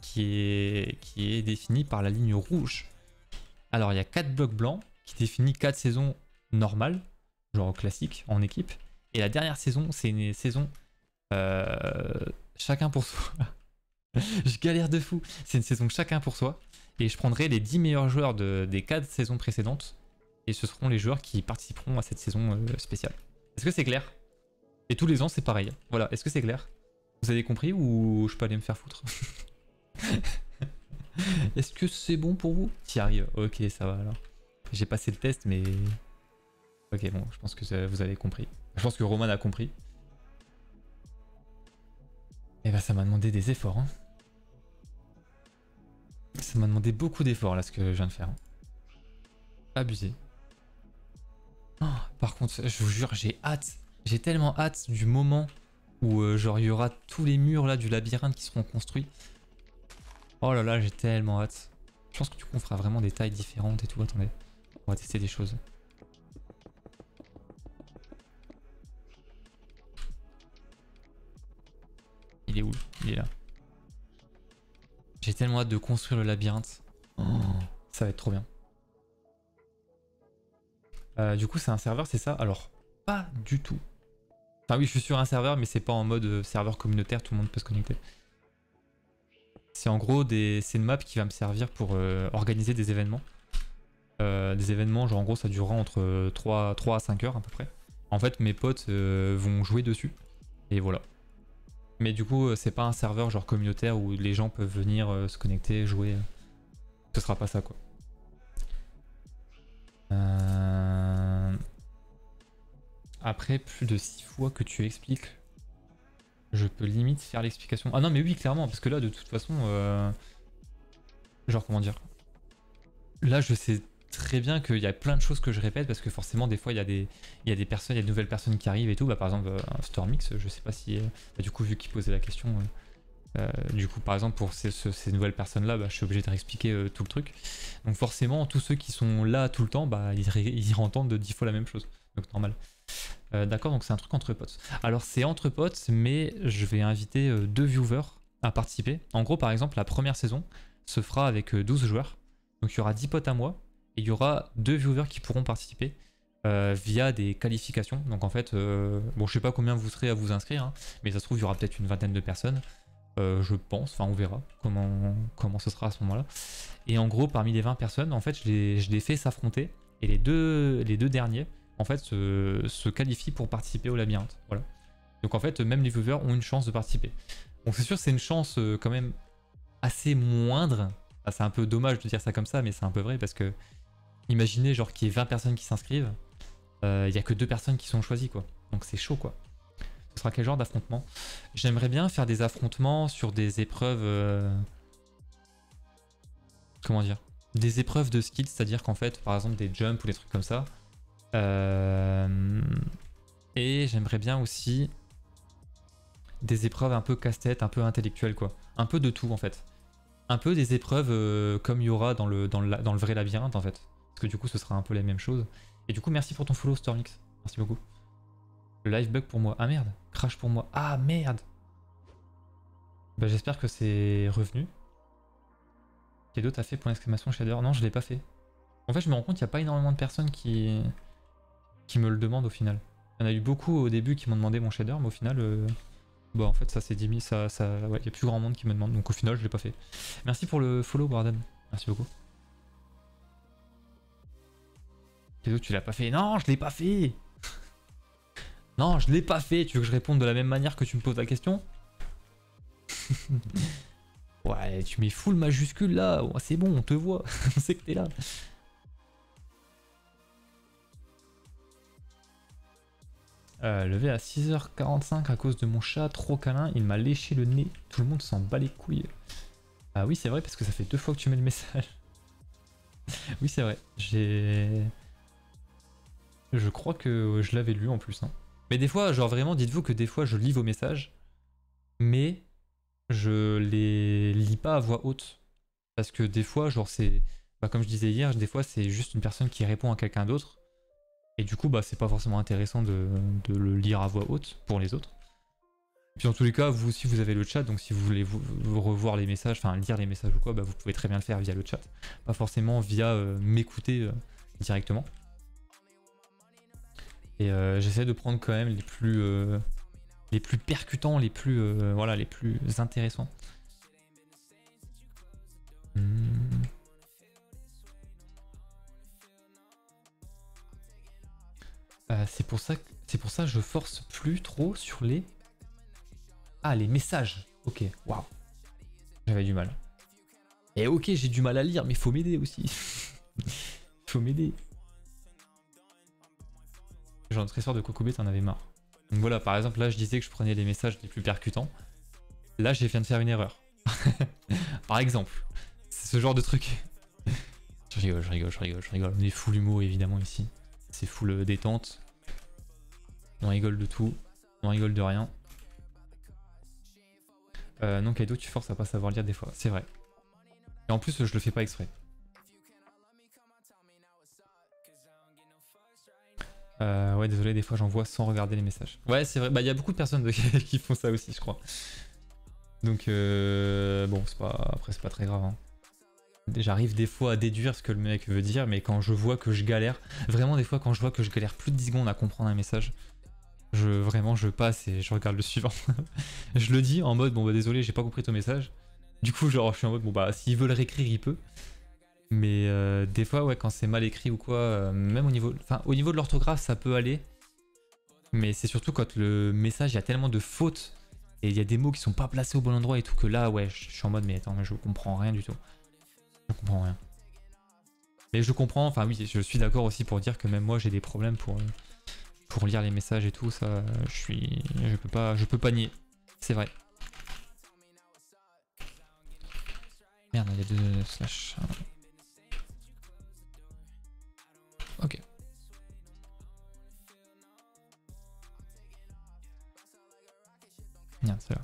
qui est défini par la ligne rouge. Alors il y a 4 blocs blancs qui définissent 4 saisons normales, genre classique, en équipe. Et la dernière saison, c'est une saison chacun pour soi. Je galère de fou. C'est une saison chacun pour soi. Et je prendrai les 10 meilleurs joueurs des 4 saisons précédentes. Et ce seront les joueurs qui participeront à cette saison spéciale. Est-ce que c'est clair? Et tous les ans, c'est pareil. Voilà, est-ce que c'est clair? Vous avez compris ou je peux aller me faire foutre? Est-ce que c'est bon pour vous? T'y arrives. Ok, ça va alors. J'ai passé le test, mais... Ok, bon, je pense que vous avez compris. Je pense que Roman a compris. Et bah ça m'a demandé des efforts. Hein. Ça m'a demandé beaucoup d'efforts là ce que je viens de faire. Abusé. Oh, par contre, je vous jure, j'ai hâte. J'ai tellement hâte du moment où genre il y aura tous les murs là du labyrinthe qui seront construits. Oh là là, j'ai tellement hâte. Je pense que du coup on fera vraiment des tailles différentes et tout. Attendez, on va tester des choses. Il est où? Il est là. J'ai tellement hâte de construire le labyrinthe. Oh, ça va être trop bien. Du coup c'est un serveur, c'est ça? Alors, pas du tout. Enfin oui, je suis sur un serveur, mais c'est pas en mode serveur communautaire, tout le monde peut se connecter. C'est en gros c'est une map qui va me servir pour organiser des événements. Des événements, genre en gros ça durera entre 3 à 5 heures à peu près. En fait mes potes vont jouer dessus. Et voilà. Mais du coup c'est pas un serveur genre communautaire où les gens peuvent venir se connecter, jouer. Ce sera pas ça quoi. Après plus de 6 fois que tu expliques, je peux limite faire l'explication. Ah non mais oui clairement, parce que là de toute façon... Genre comment dire, là je sais très bien qu'il y a plein de choses que je répète parce que forcément des fois il y a des personnes, il y a de nouvelles personnes qui arrivent et tout. Bah, par exemple Stormix, je sais pas si bah, du coup vu qu'il posait la question, du coup par exemple pour ces nouvelles personnes là, bah, je suis obligé de réexpliquer tout le truc. Donc forcément tous ceux qui sont là tout le temps, bah ils entendent 10 fois la même chose. Donc normal. D'accord, donc c'est un truc entre potes. Alors c'est entre potes, mais je vais inviter 2 viewers à participer. En gros par exemple la première saison se fera avec 12 joueurs. Donc il y aura 10 potes à moi et il y aura 2 viewers qui pourront participer via des qualifications. Donc en fait, bon je sais pas combien vous serez à vous inscrire, hein, mais ça se trouve il y aura peut-être une vingtaine de personnes. Je pense, enfin on verra comment ce sera à ce moment-là. Et en gros parmi les 20 personnes, en fait je les fais s'affronter et les deux derniers en fait se qualifient pour participer au labyrinthe. Voilà. Donc en fait même les viewers ont une chance de participer. Donc c'est sûr c'est une chance quand même assez moindre. Enfin, c'est un peu dommage de dire ça comme ça, mais c'est un peu vrai parce que imaginez genre qu'il y ait 20 personnes qui s'inscrivent, il y a que 2 personnes qui sont choisies quoi. Donc c'est chaud quoi. Ce sera quel genre d'affrontement? J'aimerais bien faire des affrontements sur des épreuves... comment dire? Des épreuves de skill, c'est-à-dire qu'en fait, par exemple des jumps ou des trucs comme ça. Et j'aimerais bien aussi des épreuves un peu casse-tête, un peu intellectuelles quoi. Un peu de tout en fait. Un peu des épreuves comme il y aura dans le vrai labyrinthe en fait. Parce que du coup ce sera un peu la même chose. Et du coup merci pour ton follow Stormix. Merci beaucoup. Le live bug pour moi. Ah merde. Crash pour moi. Ah merde. Bah j'espère que c'est revenu. Kedo t'as fait point d'exclamation shader? Non je l'ai pas fait. En fait je me rends compte qu'il n'y a pas énormément de personnes qui me le demandent au final. Il y en a eu beaucoup au début qui m'ont demandé mon shader, mais au final... Bon en fait ça c'est 10 000, ouais, il y a plus grand monde qui me demande, donc au final je l'ai pas fait. Merci pour le follow Warden, merci beaucoup. Kedo tu l'as pas fait? Non je l'ai pas fait. Non je l'ai pas fait, tu veux que je réponde de la même manière que tu me poses la question? Ouais tu mets full majuscule là, ouais, c'est bon on te voit, on sait que t'es là. Levé à 6h45 à cause de mon chat trop câlin, il m'a léché le nez, tout le monde s'en bat les couilles. Ah oui c'est vrai parce que ça fait 2 fois que tu mets le message. Oui c'est vrai, je crois que je l'avais lu en plus. Hein. Mais des fois, genre vraiment, dites-vous que des fois je lis vos messages, mais je les lis pas à voix haute. Parce que des fois, genre c'est... Bah, comme je disais hier, des fois c'est juste une personne qui répond à quelqu'un d'autre. Et du coup, bah c'est pas forcément intéressant de le lire à voix haute pour les autres. Puis en tous les cas, vous aussi vous avez le chat, donc si vous voulez vous revoir les messages, enfin lire les messages ou quoi, bah vous pouvez très bien le faire via le chat. Pas forcément via m'écouter directement. Et j'essaie de prendre quand même les plus percutants, les plus voilà, les plus intéressants. C'est pour ça que je force plus trop sur les... Ah, les messages. Ok, waouh. J'avais du mal. Et ok, j'ai du mal à lire, mais faut m'aider aussi. Faut m'aider. Genre, trésor de Kokobé, t'en avais marre. Donc voilà, par exemple, là, je disais que je prenais les messages les plus percutants. Là, j'ai viens de faire une erreur. Par exemple. C'est ce genre de truc. Je rigole. On est full humour, évidemment, ici. C'est full détente. On rigole de tout. On rigole de rien. Non, Kaido, tu forces à pas savoir lire des fois. C'est vrai. Et en plus, je le fais pas exprès. Ouais, désolé, des fois j'envoie sans regarder les messages. Ouais, c'est vrai. Bah, il y a beaucoup de personnes qui font ça aussi, je crois. Donc, bon, c'est pas... Après, c'est pas très grave. Hein. J'arrive des fois à déduire ce que le mec veut dire, mais quand je vois que je galère, vraiment des fois quand je vois que je galère plus de 10 secondes à comprendre un message, vraiment je passe et je regarde le suivant. Je le dis en mode bon bah désolé j'ai pas compris ton message. Du coup genre je suis en mode bon bah s'ils veulent réécrire ils peuvent. Mais des fois, ouais, quand c'est mal écrit ou quoi, même au niveau de l'orthographe, ça peut aller. Mais c'est surtout quand le message, il y a tellement de fautes et il y a des mots qui sont pas placés au bon endroit et tout que là, ouais, je suis en mode, mais attends, mais je comprends rien du tout. Je comprends rien. Mais je comprends, enfin oui, je suis d'accord aussi pour dire que même moi, j'ai des problèmes pour lire les messages et tout. Ça, je peux pas nier. C'est vrai. Merde, il y a deux slash. Ok. Merde, c'est là.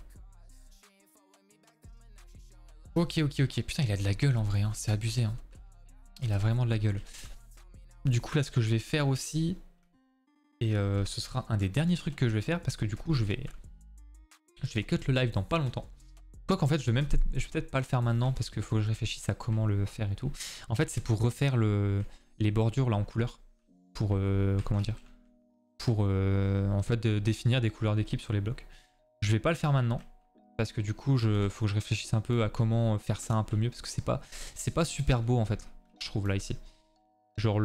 Ok. Putain, il a de la gueule en vrai, hein. C'est abusé. Hein. Il a vraiment de la gueule. Du coup, là, ce que je vais faire aussi, et ce sera un des derniers trucs que je vais faire, parce que du coup, je vais cut le live dans pas longtemps. Quoi qu'en fait, je vais peut-être pas le faire maintenant, parce qu'il faut que je réfléchisse à comment le faire et tout. En fait, c'est pour refaire les bordures là en couleur, pour comment dire, pour en fait définir des couleurs d'équipe sur les blocs. Je vais pas le faire maintenant. Parce que du coup, faut que je réfléchisse un peu à comment faire ça un peu mieux. Parce que c'est pas super beau en fait, je trouve là ici. Genre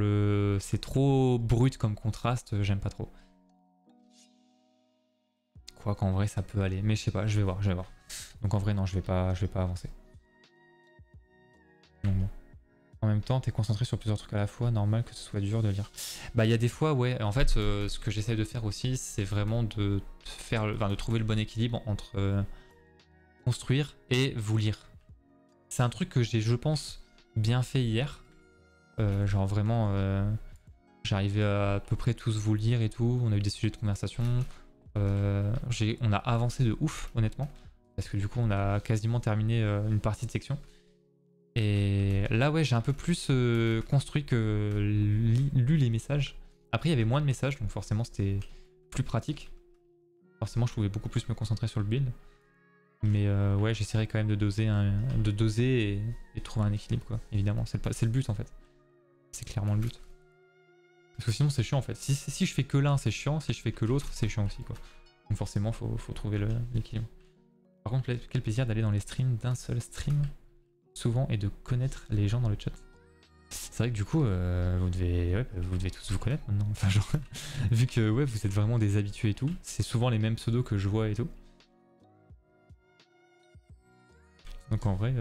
c'est trop brut comme contraste, j'aime pas trop. Quoi qu'en vrai ça peut aller, mais je sais pas, je vais voir. Donc en vrai non, je vais pas avancer. Donc bon. En même temps, t'es concentré sur plusieurs trucs à la fois, normal que ce soit dur de lire. Bah il y a des fois, ouais, en fait, ce que j'essaie de faire aussi, c'est vraiment de trouver le bon équilibre entre construire et vous lire. C'est un truc que j'ai, je pense, bien fait hier. Genre vraiment, j'arrivais à peu près tous vous lire et tout. On a eu des sujets de conversation. On a avancé de ouf, honnêtement. Parce que du coup, on a quasiment terminé une partie de section. Et là, ouais, j'ai un peu plus construit que lu les messages. Après, il y avait moins de messages, donc forcément, c'était plus pratique. Forcément, je pouvais beaucoup plus me concentrer sur le build. Mais ouais, j'essaierai quand même de doser et trouver un équilibre, quoi. Évidemment, c'est le but en fait. C'est clairement le but. Parce que sinon, c'est chiant en fait. Si je fais que l'un, c'est chiant. Si je fais que l'autre, c'est chiant aussi, quoi. Donc forcément, faut trouver l'équilibre. Par contre, quel plaisir d'aller dans les streams d'un seul stream, souvent, et de connaître les gens dans le chat. C'est vrai que du coup, vous devez tous vous connaître maintenant. Enfin, genre, vu que ouais, vous êtes vraiment des habitués et tout. C'est souvent les mêmes pseudos que je vois et tout. Donc en vrai,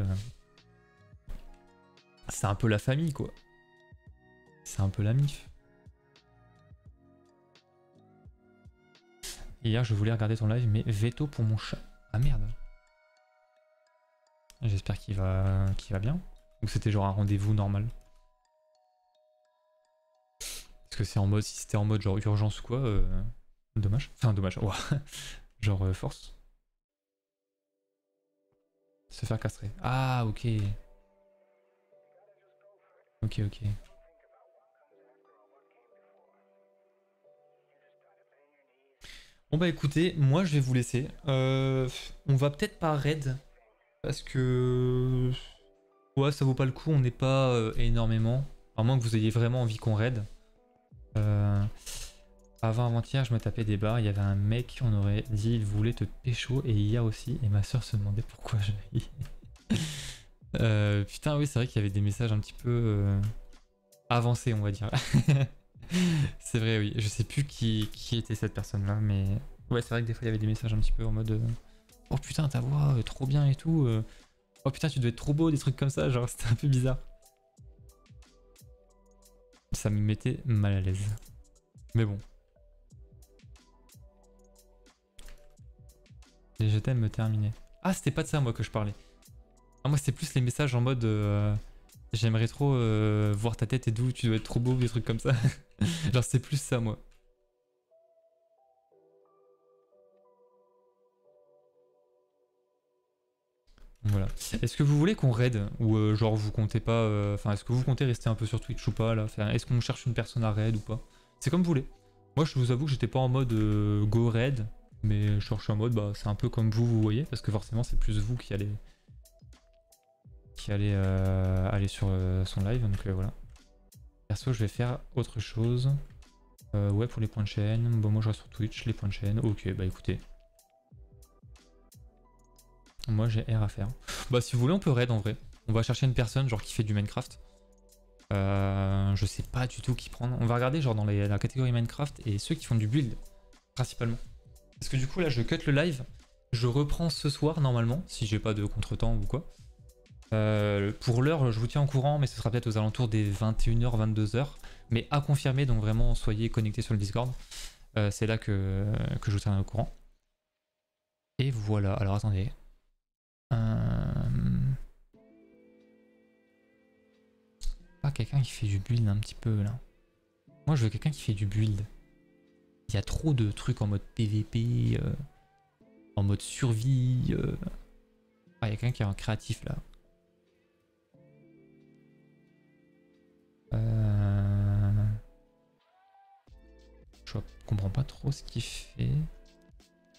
c'est un peu la famille quoi. C'est un peu la mif. Hier je voulais regarder ton live mais veto pour mon chat. Ah merde. J'espère qu'il va bien. Ou c'était genre un rendez-vous normal. Parce que c'est en mode, si c'était en mode genre urgence ou quoi, dommage. Enfin dommage, wow. Genre force. Se faire castrer. Ah ok. Ok. Bon bah écoutez, moi je vais vous laisser. On va peut-être pas raid. Parce que... Ouais, ça vaut pas le coup, on n'est pas énormément. À moins que vous ayez vraiment envie qu'on raid. Avant-hier, je me tapais des barres, il y avait un mec, on aurait dit il voulait te pécho, et hier aussi, et ma soeur se demandait pourquoi je... putain, oui, c'est vrai qu'il y avait des messages un petit peu avancés, on va dire. C'est vrai, oui. Je sais plus qui était cette personne-là, mais... Ouais, c'est vrai que des fois, il y avait des messages un petit peu en mode... Oh putain, ta voix, trop bien et tout. Oh putain, tu devais être trop beau, des trucs comme ça, genre, c'était un peu bizarre. Ça me mettait mal à l'aise. Mais bon. Et je t'aime me terminer. Ah, c'était pas de ça, moi, que je parlais. Ah, moi, c'était plus les messages en mode... J'aimerais trop voir ta tête et d'où tu dois être trop beau, des trucs comme ça. Genre, c'est plus ça, moi. Voilà. Est-ce que vous voulez qu'on raid ou genre vous comptez pas enfin est-ce que vous comptez rester un peu sur Twitch ou pas là, enfin, est-ce qu'on cherche une personne à raid ou pas? C'est comme vous voulez. Moi je vous avoue que j'étais pas en mode go raid, mais je suis en mode bah c'est un peu comme vous voyez parce que forcément c'est plus vous qui allez aller sur son live donc voilà. Perso je vais faire autre chose. Ouais pour les points de chaîne. Bon moi je reste sur Twitch, les points de chaîne. Ok bah écoutez. Moi j'ai R à faire. Bah si vous voulez on peut raid en vrai. On va chercher une personne genre qui fait du Minecraft. Je sais pas du tout qui prendre. On va regarder genre dans la catégorie Minecraft et ceux qui font du build principalement. Parce que du coup là je cut le live. Je reprends ce soir normalement, si j'ai pas de contretemps ou quoi. Pour l'heure, je vous tiens au courant, mais ce sera peut-être aux alentours des 21h, 22h. Mais à confirmer, donc vraiment soyez connectés sur le Discord. C'est là que je vous tiendrai au courant. Et voilà, alors attendez. Pas quelqu'un qui fait du build un petit peu là. Moi je veux quelqu'un qui fait du build. Il y a trop de trucs en mode PVP, en mode survie. Ah, il y a quelqu'un qui est en créatif là. Je comprends pas trop ce qu'il fait.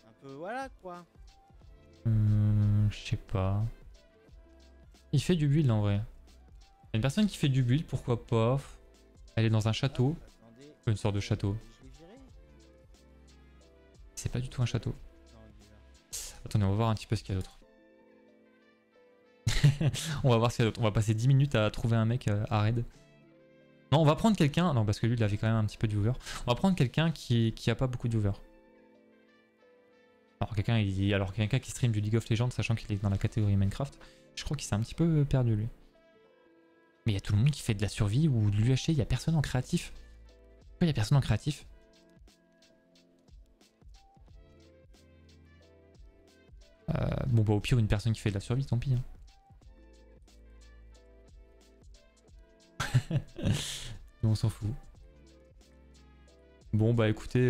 Un peu voilà quoi. Je sais pas. Il fait du build en vrai. Il y a une personne qui fait du build, pourquoi pas. Elle est dans un château. Attendez, Une sorte de château. je l'ai viré. C'est pas du tout un château. Non, il est là. Attendez, on va voir un petit peu ce qu'il y a d'autre. On va voir ce qu'il y a d'autre. On va passer 10 minutes à trouver un mec à raid. Non, on va prendre quelqu'un. Non, parce que lui, il avait quand même un petit peu de viewer. On va prendre quelqu'un qui a pas beaucoup de viewer. Alors, quelqu'un qui stream du League of Legends, sachant qu'il est dans la catégorie Minecraft, je crois qu'il s'est un petit peu perdu lui. Mais il y a tout le monde qui fait de la survie ou de l'UHC, il y a personne en créatif. Pourquoi il y a personne en créatif? Bon bah au pire une personne qui fait de la survie, tant pis. Hein. Mais on s'en fout. Bon bah écoutez...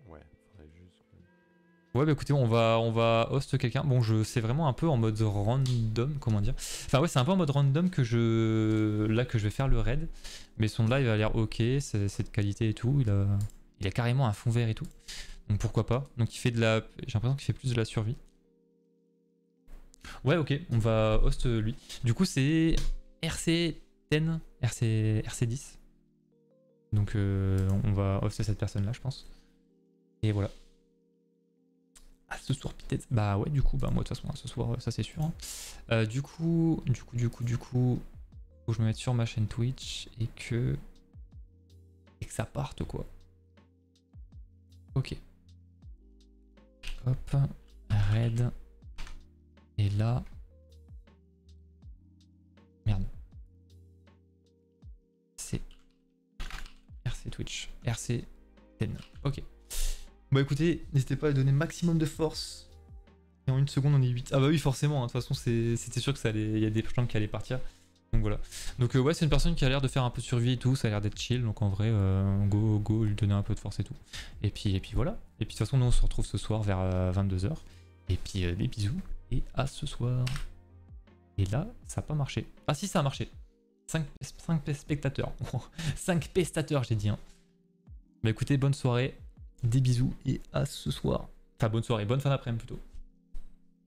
Ouais, faudrait juste... Ouais bah écoutez, on va host quelqu'un. Bon, c'est vraiment un peu en mode random, comment dire. Enfin ouais, c'est un peu en mode random que je vais faire le raid. Mais son live a l'air ok, c'est de qualité et tout. Il a carrément un fond vert et tout. Donc pourquoi pas. Donc il fait de la... J'ai l'impression qu'il fait plus de la survie. Ouais ok, on va host lui. Du coup c'est RC10, RC10. Donc on va hoster cette personne là je pense. Et voilà. Ah ce soir peut-être. Bah ouais du coup bah moi de toute façon ce soir ça c'est sûr. Hein. Du coup faut que je me mette sur ma chaîne Twitch et que ça parte quoi. Ok. Hop, raid. Et là... Merde. C'est... RC Twitch. RC10. Ok. Bah écoutez, n'hésitez pas à donner maximum de force. Et en une seconde on est 8. Ah bah oui forcément, hein. De toute façon c'était sûr que ça allait... Il y a des gens qui allaient partir. Donc voilà. Donc ouais c'est une personne qui a l'air de faire un peu de survie et tout, ça a l'air d'être chill. Donc en vrai, go lui donner un peu de force et tout. Et puis voilà. Et puis de toute façon nous on se retrouve ce soir vers 22h. Et puis des bisous. Et à ce soir. Et là, ça n'a pas marché. Ah si, ça a marché. 5 spectateurs. 5 spectateurs, j'ai dit. Hein. Bah écoutez, bonne soirée. Des bisous et à ce soir. Enfin, bonne soirée, bonne fin d'après-midi plutôt.